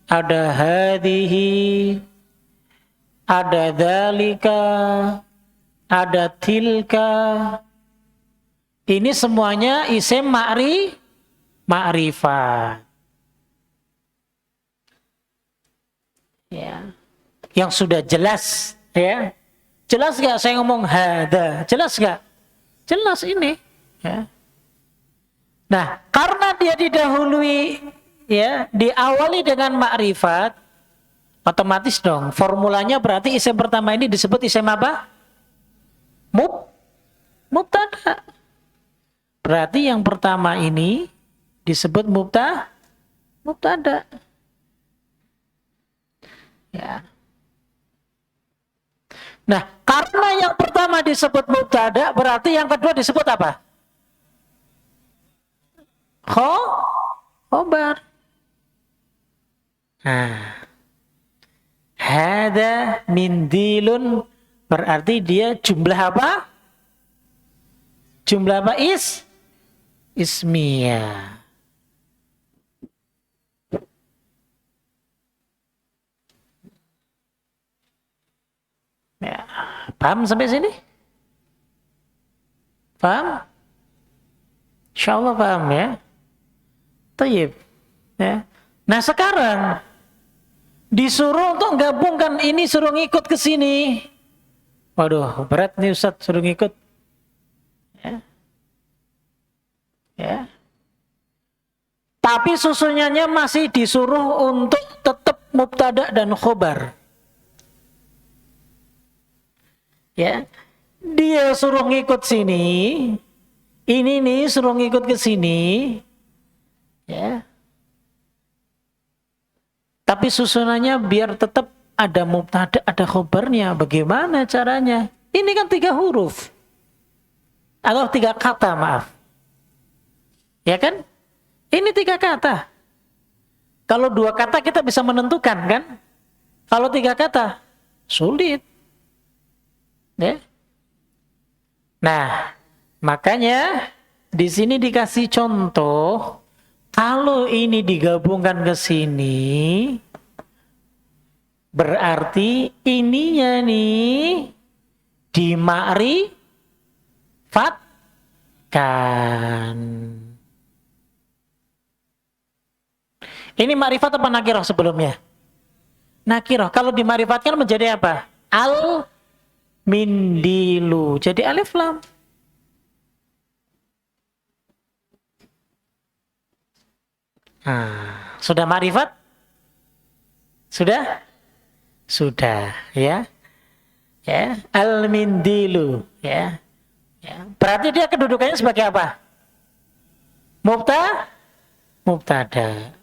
ada hadihi, ada dzalika, ada tilka. Ini semuanya isim ma'rifat. Ya. Yang sudah jelas, ya. Jelas gak saya ngomong hada? Jelas gak? Jelas ini, ya. Nah, karena dia didahului, ya, diawali dengan ma'rifat, otomatis dong formulanya berarti isim pertama ini disebut isim apa? Mubtada. Berarti yang pertama ini disebut mubtada. Ya. Nah, karena yang pertama disebut mubtada, berarti yang kedua disebut apa? Khobar. Nah, hada mindilun berarti dia jumlah apa? Jumlah apa? Ismiyah. Ya, paham sampai sini? Paham? Insyaallah paham ya. Tayyib. Ya. Nah sekarang disuruh untuk gabungkan ini, suruh ngikut ke sini. Waduh, berat nih Ustaz suruh ngikut. Ya. Ya. Tapi susunannya masih disuruh untuk tetap mubtada dan khobar. Ya, dia suruh ngikut sini, ini nih suruh ngikut ke sini, ya. Tapi susunannya biar tetap ada mubtada, ada khobarnya. Bagaimana caranya? Ini kan 3 huruf atau 3 kata, maaf, ya kan? Ini 3 kata. Kalau 2 kata kita bisa menentukan, kan? Kalau 3 kata sulit. Ya. Nah, makanya di sini dikasih contoh, kalau ini digabungkan ke sini, berarti ininya nih dimakrifatkan. Ini makrifat apa nakirah sebelumnya? Nakirah. Kalau dimakrifatkan menjadi apa? Mindilu, jadi alif lam. Nah, sudah ma'rifat? Sudah? Sudah, ya. Ya, al-mindilu, ya. Ya. Berarti dia kedudukannya sebagai apa? Mubtada.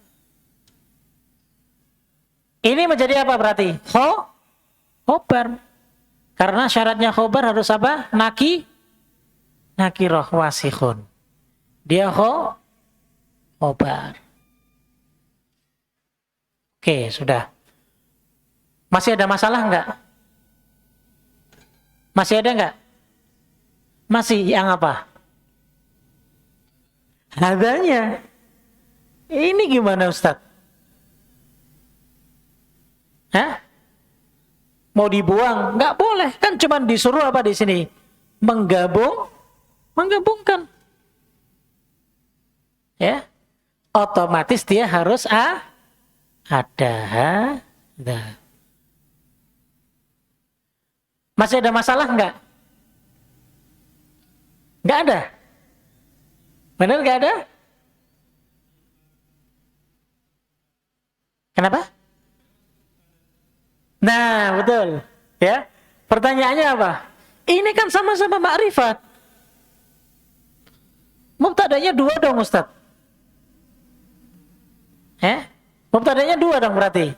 Ini menjadi apa berarti? Khobar. Karena syaratnya khobar harus apa? Nakirah wasikhun. Dia khobar. Oke, sudah. Masih ada masalah enggak? Masih ada enggak? Masih yang apa? Hadanya. Ini gimana Ustaz? Hah? Mau dibuang? Nggak boleh. Kan cuma disuruh apa di sini? Menggabungkan. Ya. Otomatis dia harus ada. Masih ada masalah nggak? Nggak ada. Benar nggak ada? Kenapa? Nah, betul. Ya. Pertanyaannya apa? Ini kan sama-sama makrifat. Mubtadanya 2 dong, Ustaz. Mubtadanya 2 dong berarti.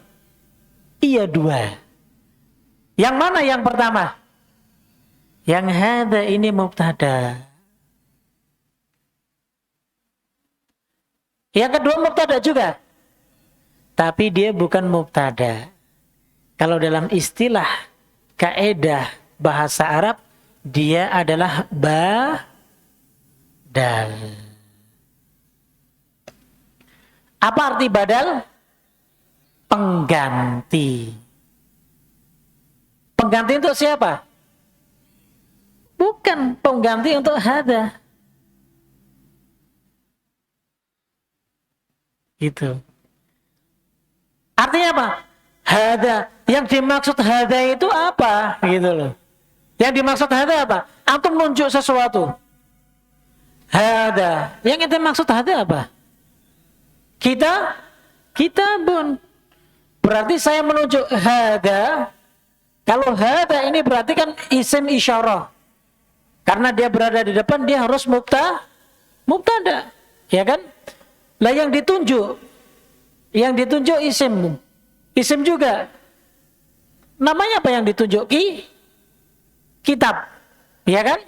Iya 2. Yang mana yang pertama? Yang hada ini mubtada. Yang kedua mubtada juga. Tapi dia bukan mubtada. Kalau dalam istilah kaidah bahasa Arab, dia adalah badal. Apa arti badal? Pengganti. Pengganti untuk siapa? Bukan pengganti untuk hada. Gitu. Artinya apa? Hada. Yang dimaksud hada itu apa? Gitu loh. Yang dimaksud hada apa? Antum nunjuk sesuatu. Hada. Yang itu maksud hada apa? Kitabun. Berarti saya menunjuk hada. Kalau hada ini berarti kan isim isyarah. Karena dia berada di depan, dia harus mubtada. Ya kan? Lah yang ditunjuk isim. Isim juga. Namanya apa yang ditunjuk? Kitab. Ya kan?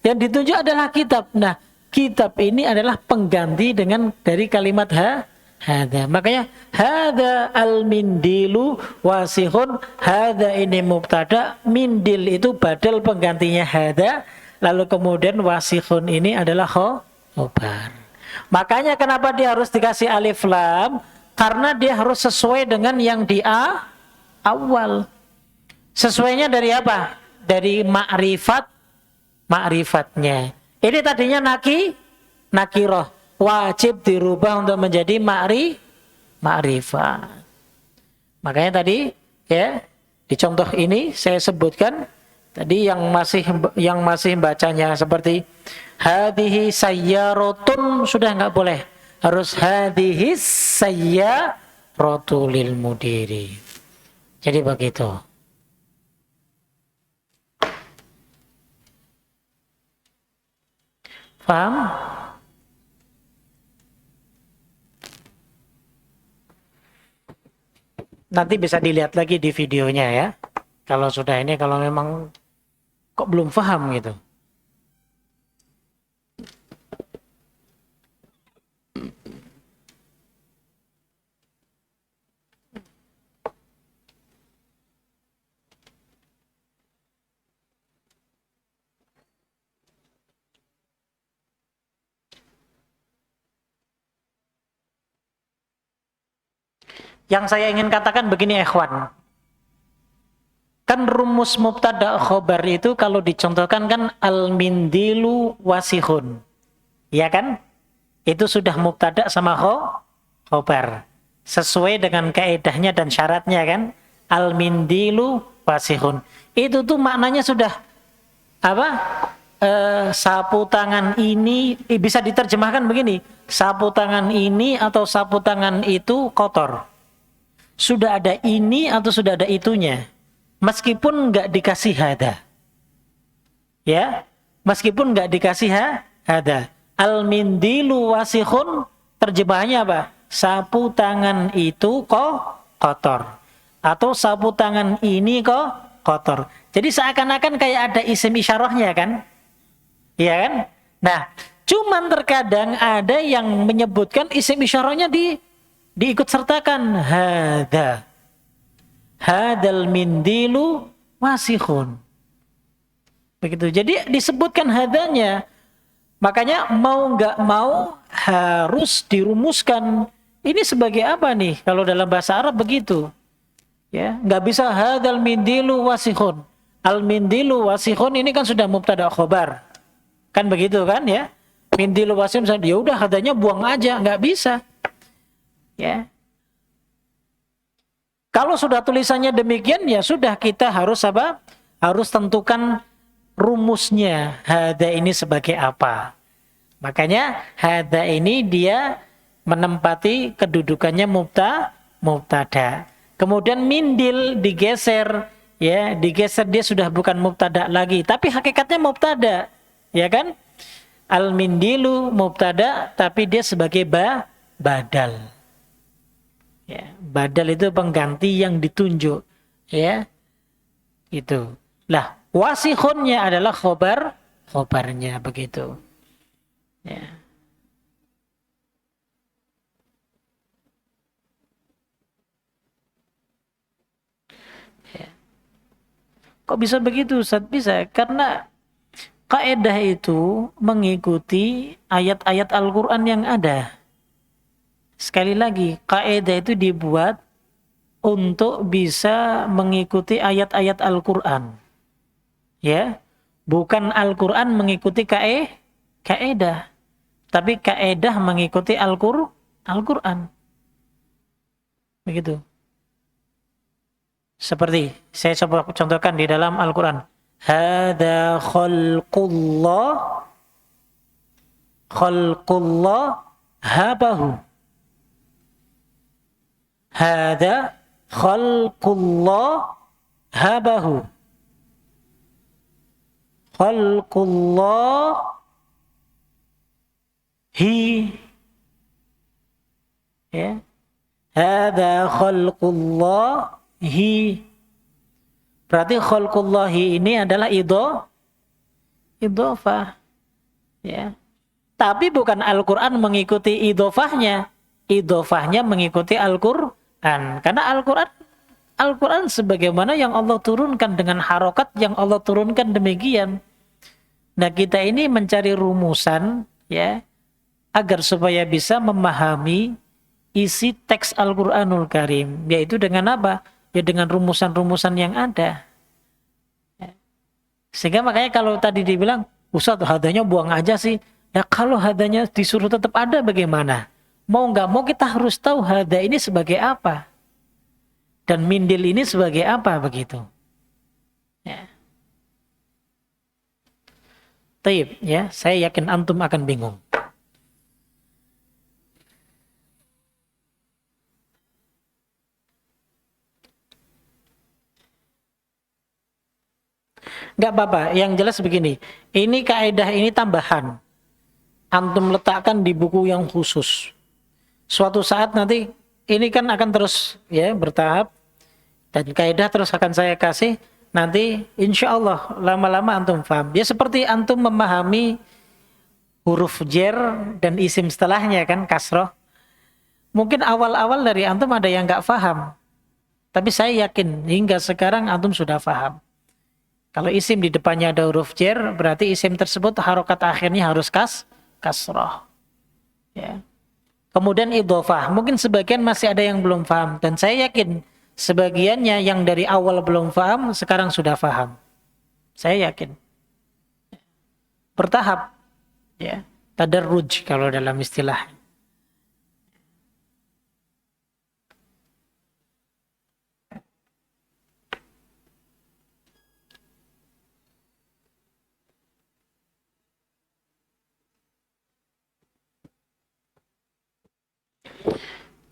Yang ditunjuk adalah kitab. Nah, kitab ini adalah pengganti dari kalimat hada. Makanya hada al-mindilu wasihun. Hada ini mubtada, mindil itu badal penggantinya hada. Lalu kemudian wasihun ini adalah khobar. Makanya kenapa dia harus dikasih alif lam? Karena dia harus sesuai dengan yang di awal. Sesuainya dari apa? Dari ma'rifatnya. Ini tadinya nakiroh. Wajib dirubah untuk menjadi ma'rifat. Makanya tadi ya di contoh ini saya sebutkan tadi yang masih bacanya seperti hadhihi sayyaratun sudah enggak boleh. Harus hadhihi sayyaratu lil mudiri. Jadi begitu. Paham? Nanti bisa dilihat lagi di videonya ya. Kalau sudah ini, kalau memang kok belum paham gitu. Yang saya ingin katakan begini ikhwan. Kan rumus mubtada khobar itu kalau dicontohkan kan al-mindilu wasihun. Ya kan? Itu sudah mubtada sama khobar. Sesuai dengan kaedahnya dan syaratnya kan? Al-mindilu wasihun. Itu tuh maknanya sudah apa? Sapu tangan ini bisa diterjemahkan begini. Sapu tangan ini atau sapu tangan itu kotor. Sudah ada ini atau sudah ada itunya. Meskipun nggak dikasih hada. Ya, meskipun nggak dikasih hada. Al-mindilu wasihun, terjemahannya apa? Sapu tangan itu kotor. Atau sapu tangan ini kotor. Jadi seakan-akan kayak ada isim isyarahnya kan? Iya kan? Nah, cuman terkadang ada yang menyebutkan isim isyarahnya diikut sertakan hadal mindilu wasihun. Begitu. Jadi disebutkan hadanya. Makanya mau nggak mau harus dirumuskan. Ini sebagai apa nih? Kalau dalam bahasa Arab begitu. Ya, nggak bisa hadal mindilu wasihun. Al mindilu wasihun ini kan sudah mubtada khobar. Kan begitu kan ya? Mindilu wasihun ya udah hadanya buang aja, nggak bisa. Ya. Kalau sudah tulisannya demikian ya sudah kita harus apa? Harus tentukan rumusnya hada ini sebagai apa. Makanya hada ini dia menempati kedudukannya mubtada. Kemudian mindil digeser ya, digeser dia sudah bukan mubtada lagi, tapi hakikatnya mubtada. Ya kan? Al mindilu mubtada tapi dia sebagai badal. Ya, badal itu pengganti yang ditunjuk, ya. Itu. Lah, wasihunnya adalah khobarnya begitu. Ya. Ya. Kok bisa begitu, Ustaz? Bisa, karena kaidah itu mengikuti ayat-ayat Al-Quran yang ada. Sekali lagi, kaidah itu dibuat untuk bisa mengikuti ayat-ayat Al-Quran. Ya, bukan Al-Quran mengikuti kaidah, tapi kaidah mengikuti Al-Quran. Begitu. Seperti saya coba contohkan di dalam Al-Quran. Hada khalqullah habahu. Hada khalqullah habahu. Khalqullah ya. Hada khalqullah berarti khalqullahi ini adalah idhofah. Ya. Tapi bukan Al-Quran mengikuti idhofahnya. Idhofahnya mengikuti Al-Quran. Karena Al-Quran sebagaimana yang Allah turunkan dengan harokat yang Allah turunkan demikian. Nah, kita ini mencari rumusan ya agar supaya bisa memahami isi teks Al-Quranul Karim. Yaitu dengan apa? Ya dengan rumusan-rumusan yang ada. Ya. Sehingga makanya kalau tadi dibilang, Ustaz hadanya buang aja sih. Ya kalau hadanya disuruh tetap ada bagaimana? Mau nggak mau kita harus tahu hada ini sebagai apa. Dan mindil ini sebagai apa begitu. Ya. Taib, ya, saya yakin antum akan bingung. Nggak apa-apa, yang jelas begini. Ini kaidah ini tambahan. Antum letakkan di buku yang khusus. Suatu saat nanti ini kan akan terus ya bertahap dan kaidah terus akan saya kasih. Nanti insya Allah lama-lama antum paham. Ya seperti antum memahami huruf jer dan isim setelahnya kan kasroh. Mungkin awal-awal dari antum ada yang nggak paham. Tapi saya yakin hingga sekarang antum sudah paham. Kalau isim di depannya ada huruf jer, berarti isim tersebut harokat akhirnya harus kasroh. Ya. Kemudian idhofah. Mungkin sebagian masih ada yang belum paham. Dan saya yakin sebagiannya yang dari awal belum paham, sekarang sudah paham. Saya yakin. Bertahap. Ya. Tadarruj kalau dalam istilah.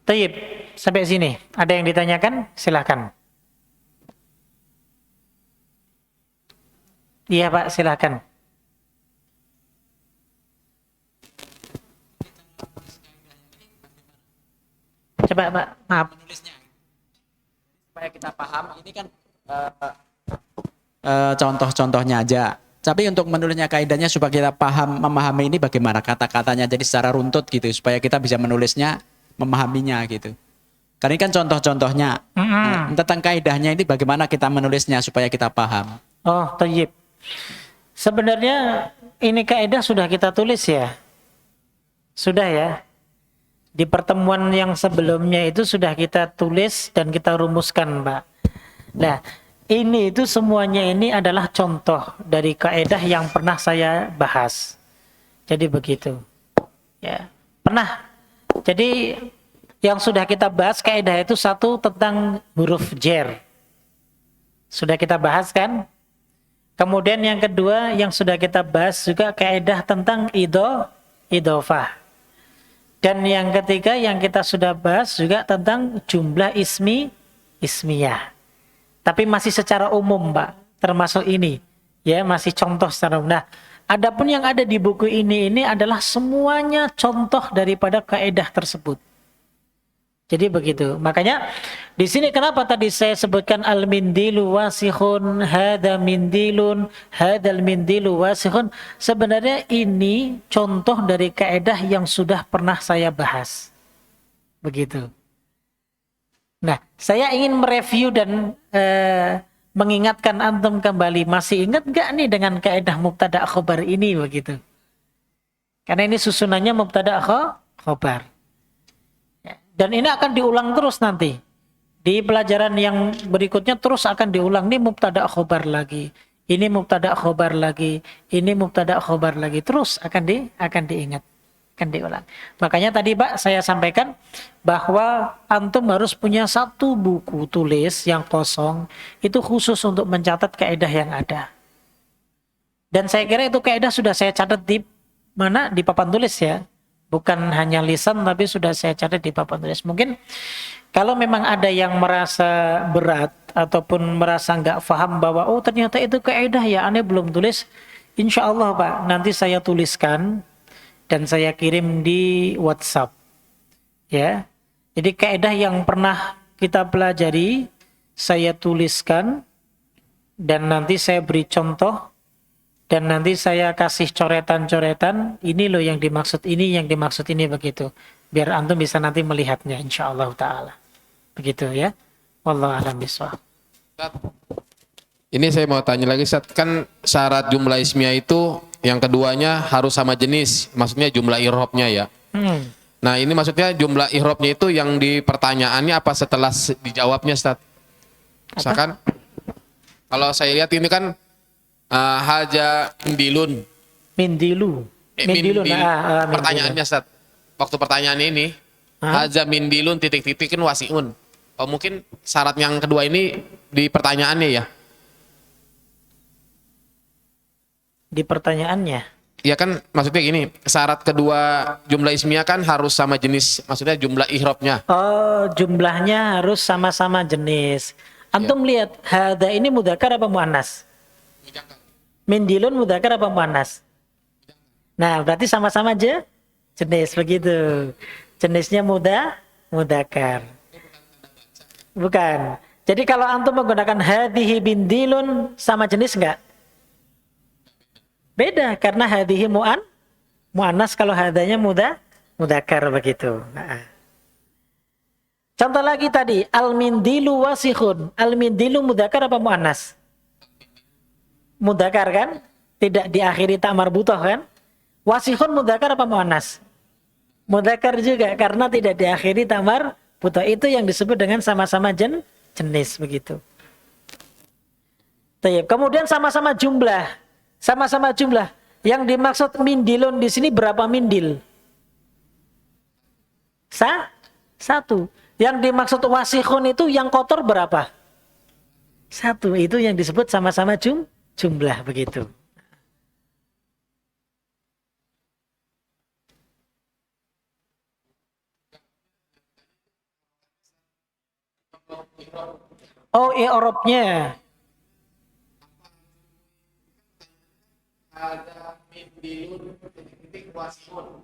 Taib, sampai sini. Ada yang ditanyakan? Silakan. Iya Pak, silakan. Coba Pak, maaf. Menulisnya supaya kita paham. Ini kan contoh-contohnya aja. Tapi untuk menulisnya kaidahnya supaya kita paham, memahami ini bagaimana kata-katanya. Jadi secara runtut gitu supaya kita bisa menulisnya, memahaminya gitu. Karena ini kan contoh-contohnya. Tentang kaidahnya ini bagaimana kita menulisnya supaya kita paham. Oh, tayyib. Sebenarnya ini kaidah sudah kita tulis ya. Sudah ya. Di pertemuan yang sebelumnya itu sudah kita tulis dan kita rumuskan, Pak. Nah, ini itu semuanya ini adalah contoh dari kaidah yang pernah saya bahas. Jadi begitu. Ya, pernah. Jadi yang sudah kita bahas kaidah itu satu tentang huruf jer. Sudah kita bahas kan? Kemudian yang kedua yang sudah kita bahas juga kaidah tentang idhofah. Dan yang ketiga yang kita sudah bahas juga tentang jumlah ismiyah. Tapi masih secara umum, Pak. Termasuk ini. Ya, masih contoh secara umum. Nah, adapun yang ada di buku ini adalah semuanya contoh daripada kaidah tersebut. Jadi begitu. Makanya di sini kenapa tadi saya sebutkan al-mindilu wasikhun, hada mindilun, hadal mindilu wasikhun. Sebenarnya ini contoh dari kaidah yang sudah pernah saya bahas. Begitu. Nah, saya ingin mereview dan mengingatkan antum kembali. Masih ingat nggak nih dengan kaidah mubtada khobar ini begitu? Karena ini susunannya mubtada khobar. Dan ini akan diulang terus nanti. Di pelajaran yang berikutnya terus akan diulang. Ini mubtada khobar lagi. Ini mubtada khobar lagi. Ini mubtada khobar lagi. Terus akan diingat. Akan diulang. Makanya tadi Pak saya sampaikan bahwa antum harus punya satu buku tulis yang kosong. Itu khusus untuk mencatat kaidah yang ada. Dan saya kira itu kaidah sudah saya catat di mana? Di papan tulis ya. Bukan hanya lisan tapi sudah saya catat di papan tulis. Mungkin kalau memang ada yang merasa berat ataupun merasa nggak paham bahwa oh ternyata itu kaidah ya aneh belum tulis, insya Allah Pak nanti saya tuliskan dan saya kirim di WhatsApp. Ya, jadi kaidah yang pernah kita pelajari saya tuliskan dan nanti saya beri contoh. Dan nanti saya kasih coretan-coretan, ini loh yang dimaksud ini begitu. Biar antum bisa nanti melihatnya insyaallah taala. Begitu ya. Wallahu a'lam bishawab. Ini saya mau tanya lagi, Ustaz. Kan syarat jumlah ismiyah itu yang keduanya harus sama jenis, maksudnya jumlah i'rabnya ya. Nah, ini maksudnya jumlah i'rabnya itu yang di pertanyaannya apa setelah dijawabnya, Ustaz? Misalkan kalau saya lihat ini kan haja mindilun. Mindilun. Pertanyaannya Ustaz. Waktu pertanyaannya ini haja mindilun titik-titikin wasiun. Oh, mungkin syarat yang kedua ini di pertanyaannya ya. Di pertanyaannya. Iya kan maksudnya gini, syarat kedua jumlah ismiyah kan harus sama jenis, maksudnya jumlah i'rabnya. Oh, jumlahnya harus sama-sama jenis. Antum lihat hada ini mudzakkar apa muannas? Mindilun mudzakkar apa muannas? Nah, berarti sama-sama aja jenis begitu. Jenisnya mudzakkar. Bukan. Jadi kalau antum menggunakan hadhihi bindilun sama jenis enggak? Beda karena hadhihi muannas kalau hadanya mudzakkar begitu. Nah. Contoh lagi tadi al-mindilu wasikhun. Al-mindilu mudzakkar apa muannas? Mudzakkar kan? Tidak diakhiri tak marbutoh kan? Wasikhun mudzakkar apa muannas? Mudzakkar juga karena tidak diakhiri tak marbutoh. Itu yang disebut dengan sama-sama jenis begitu. Kemudian sama-sama jumlah. Sama-sama jumlah. Yang dimaksud mindilun di sini berapa mindil? Satu. Yang dimaksud wasikhun itu yang kotor berapa? Satu. Itu yang disebut sama-sama jumlah begitu. Oh, i'rabnya. Ada mindilun titik-titik wasiun.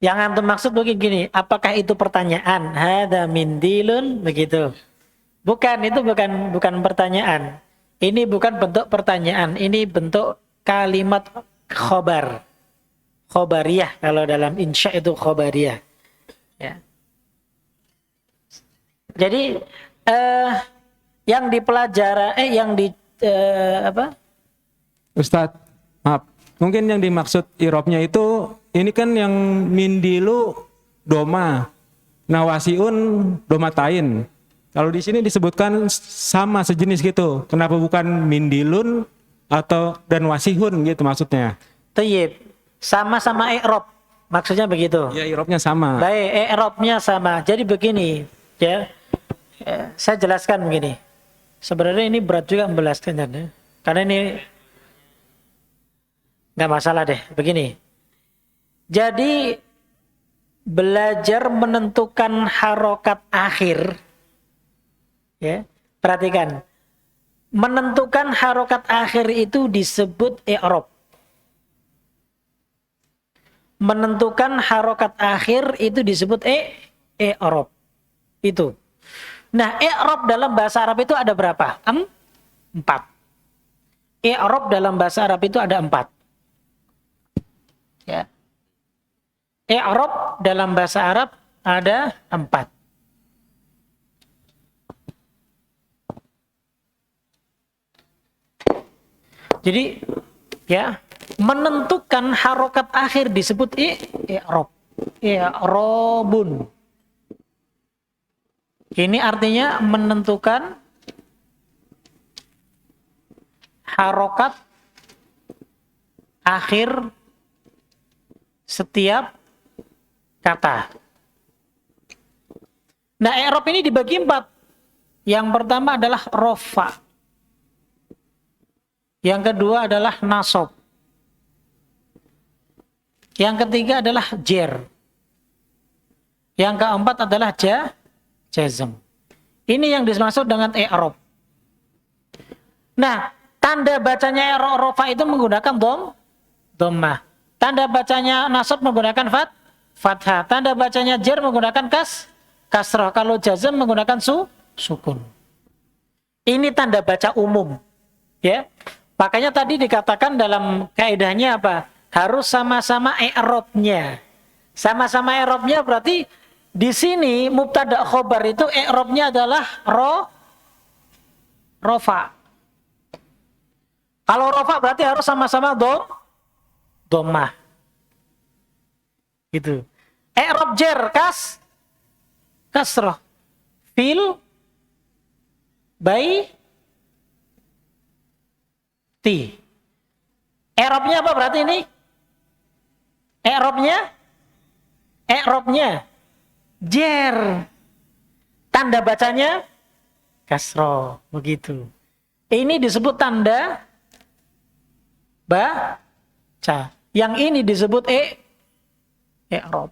Yang antum maksud begini, apakah itu pertanyaan? Hada mindilun begitu. Bukan, itu bukan pertanyaan. Ini bukan bentuk pertanyaan, ini bentuk kalimat khobar. Khobariyah kalau dalam insya itu khobariyah. Ya. Jadi yang dipelajari Ustadz, maaf. Mungkin yang dimaksud irobnya itu ini kan yang mindilu doma, nawasiun domatain. Kalau di sini disebutkan sama sejenis gitu. Kenapa bukan mindilun atau dan wasihun gitu maksudnya? Tayyib. Sama-sama i'rab. Maksudnya begitu. Ya, i'rabnya sama. Baik, i'rabnya sama. Jadi begini, ya. Saya jelaskan begini. Sebenarnya ini berat juga menjelaskannya, ya. Karena ini nggak masalah deh. Begini. Jadi belajar menentukan harokat akhir, ya. Perhatikan. menentukan harokat akhir itu disebut i'rab. Menentukan harokat akhir itu disebut i'rab. Itu. Nah, i'rab dalam bahasa Arab itu ada berapa? 4. I'rab dalam bahasa Arab itu ada 4. Ya. I'rab dalam bahasa Arab ada 4. Jadi, ya, menentukan harokat akhir disebut i'rab. I'rabun. Ini artinya menentukan harokat akhir setiap kata. Nah, i'rab ini dibagi 4. Yang pertama adalah rofa. Yang kedua adalah nasab. Yang ketiga adalah jer. Yang keempat adalah jazm. Ini yang dimaksud dengan i'rab. Nah, tanda bacanya rofa itu menggunakan dhammah. Tanda bacanya nasab menggunakan fathah. Tanda bacanya jer menggunakan kasrah. Kalau jazm menggunakan sukun. Ini tanda baca umum. Ya. Makanya tadi dikatakan dalam kaidahnya apa? Harus sama-sama i'rabnya. Sama-sama i'rabnya berarti di sini mubtada khobar itu i'rabnya adalah rofa. Kalau rofa berarti harus sama-sama dhammah. Gitu. I'rab jer kasrah. Fil ti. I'rabnya apa berarti ini? I'rabnya jer. Tanda bacanya kasroh, begitu. Ini disebut tanda baca. Yang ini disebut i'rab.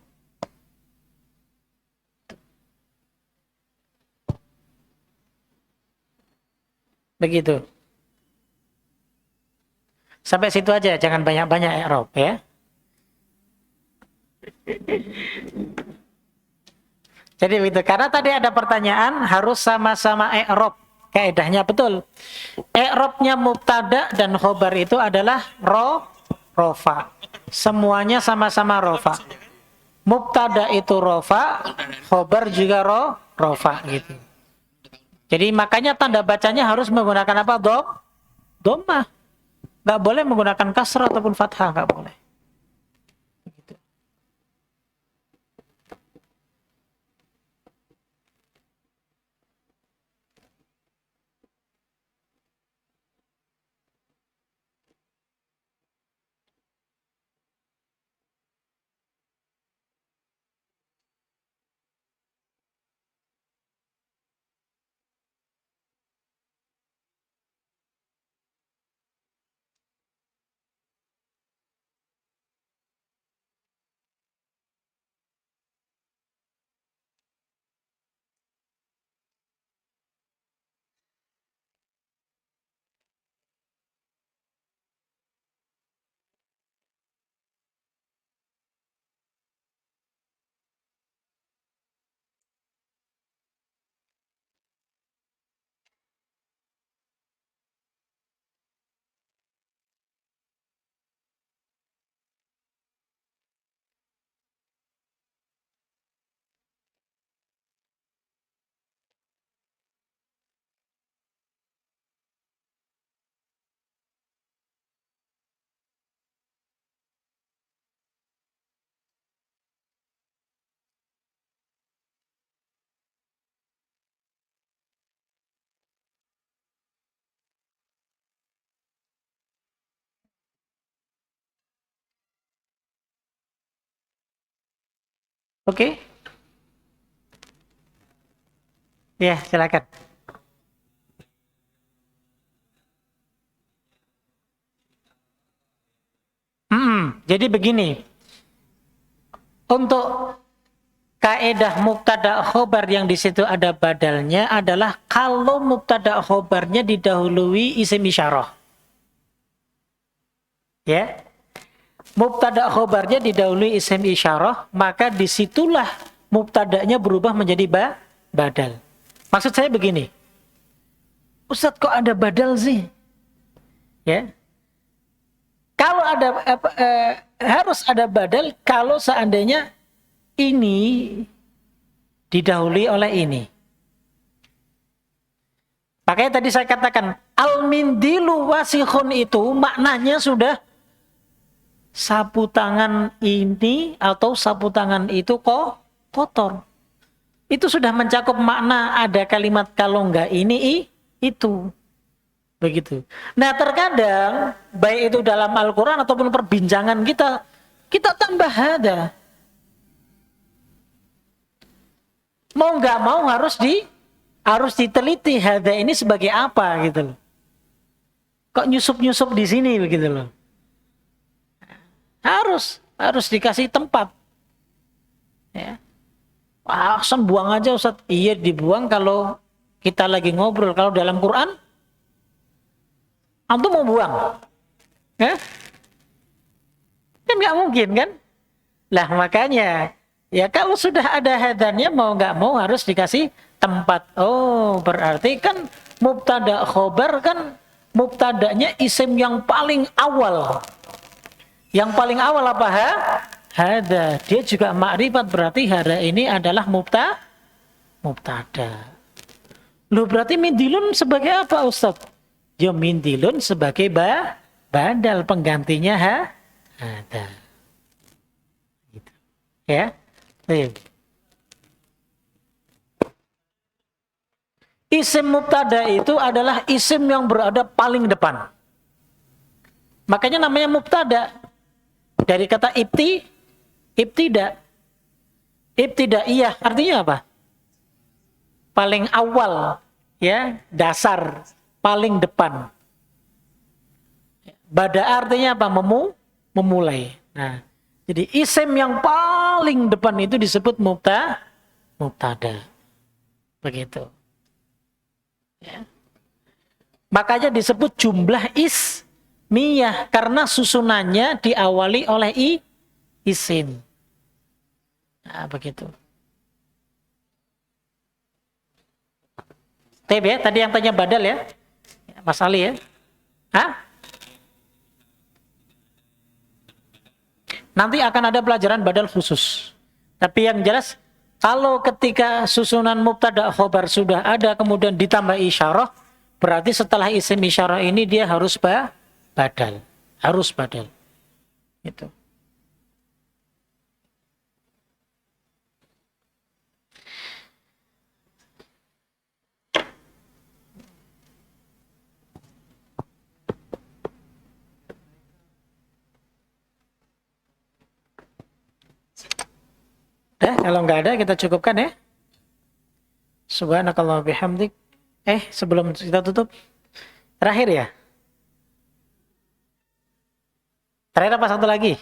Begitu. Sampai situ aja, jangan banyak-banyak i'rab ya. Jadi begitu, karena tadi ada pertanyaan harus sama-sama i'rab. Kaidahnya betul. I'rabnya mubtada dan khobar itu adalah rofa. Semuanya sama-sama rofa. Mubtada itu rofa, khobar juga rofa gitu. Jadi makanya tanda bacanya harus menggunakan apa? Dhammah. Nggak boleh menggunakan kasrah ataupun fathah, nggak boleh. Begitu. Oke? Ya, silakan. Jadi begini. Untuk Kaedah mubtada khobar yang di situ ada badalnya adalah kalau mubtada khobarnya didahului isim isyarah. Ya. Mubtada khobarnya didahului isim isyarah, maka disitulah mubtadanya berubah menjadi badal. Maksud saya begini. Ustadz, kok ada badal sih? Ya. Kalau ada harus ada badal kalau seandainya ini didahului oleh ini. Makanya tadi saya katakan al-mindilu wasikhun itu maknanya sudah sapu tangan ini atau sapu tangan itu kok kotor. Itu sudah mencakup makna ada kalimat kalau enggak ini itu. Begitu. Nah, terkadang baik itu dalam Al-Qur'an ataupun perbincangan kita tambah ada. Mau nggak mau harus diteliti hada ini sebagai apa gitu loh. Kok nyusup-nyusup di sini begitu loh. Harus dikasih tempat. Ya. Wah, buang aja Ustaz. Iya, dibuang kalau kita lagi ngobrol. Kalau dalam Quran antum mau buang? Ya? Kan nggak mungkin kan? Lah makanya ya kalau sudah ada hadannya mau nggak mau harus dikasih tempat. Oh, berarti kan mubtada khobar kan mubtadanya isim yang paling awal. Yang paling awal apa? Hada. Dia juga makrifat, berarti hada ini adalah mubtada. Loh, berarti mindilun sebagai apa Ustaz? Ya mindilun sebagai badal, penggantinya hada. Gitu. Ya. Isim mubtada itu adalah isim yang berada paling depan. Makanya namanya mubtada. Dari kata ibtida. Ibtidaiyah artinya apa? Paling awal, ya, dasar, paling depan. Bada artinya apa? Memulai. Nah, jadi isim yang paling depan itu disebut mubtada. Begitu. Ya. Makanya disebut jumlah ismiyah karena susunannya diawali oleh isim. Nah, begitu. Ya, tadi yang tanya badal ya, Mas Ali ya. Hah? Nanti akan ada pelajaran badal khusus. Tapi yang jelas, kalau ketika susunan mubtada khobar sudah ada, kemudian ditambah isyarah, berarti setelah isim isyarah ini dia harus badal. Harus badal. Itu. Kalau nggak ada kita cukupkan ya. Subhanakallah bihamdik. Sebelum kita tutup, terakhir ya. Terakhir apa satu lagi?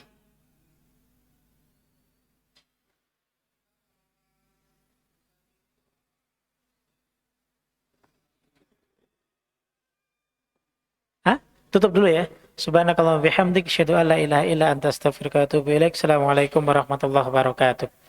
Hah? Tutup dulu ya. Subhanakallah bihamdik. Asyhadu an la ilaha illa anta astaghfiruka wa atubu ilaik. Assalamualaikum warahmatullahi wabarakatuh.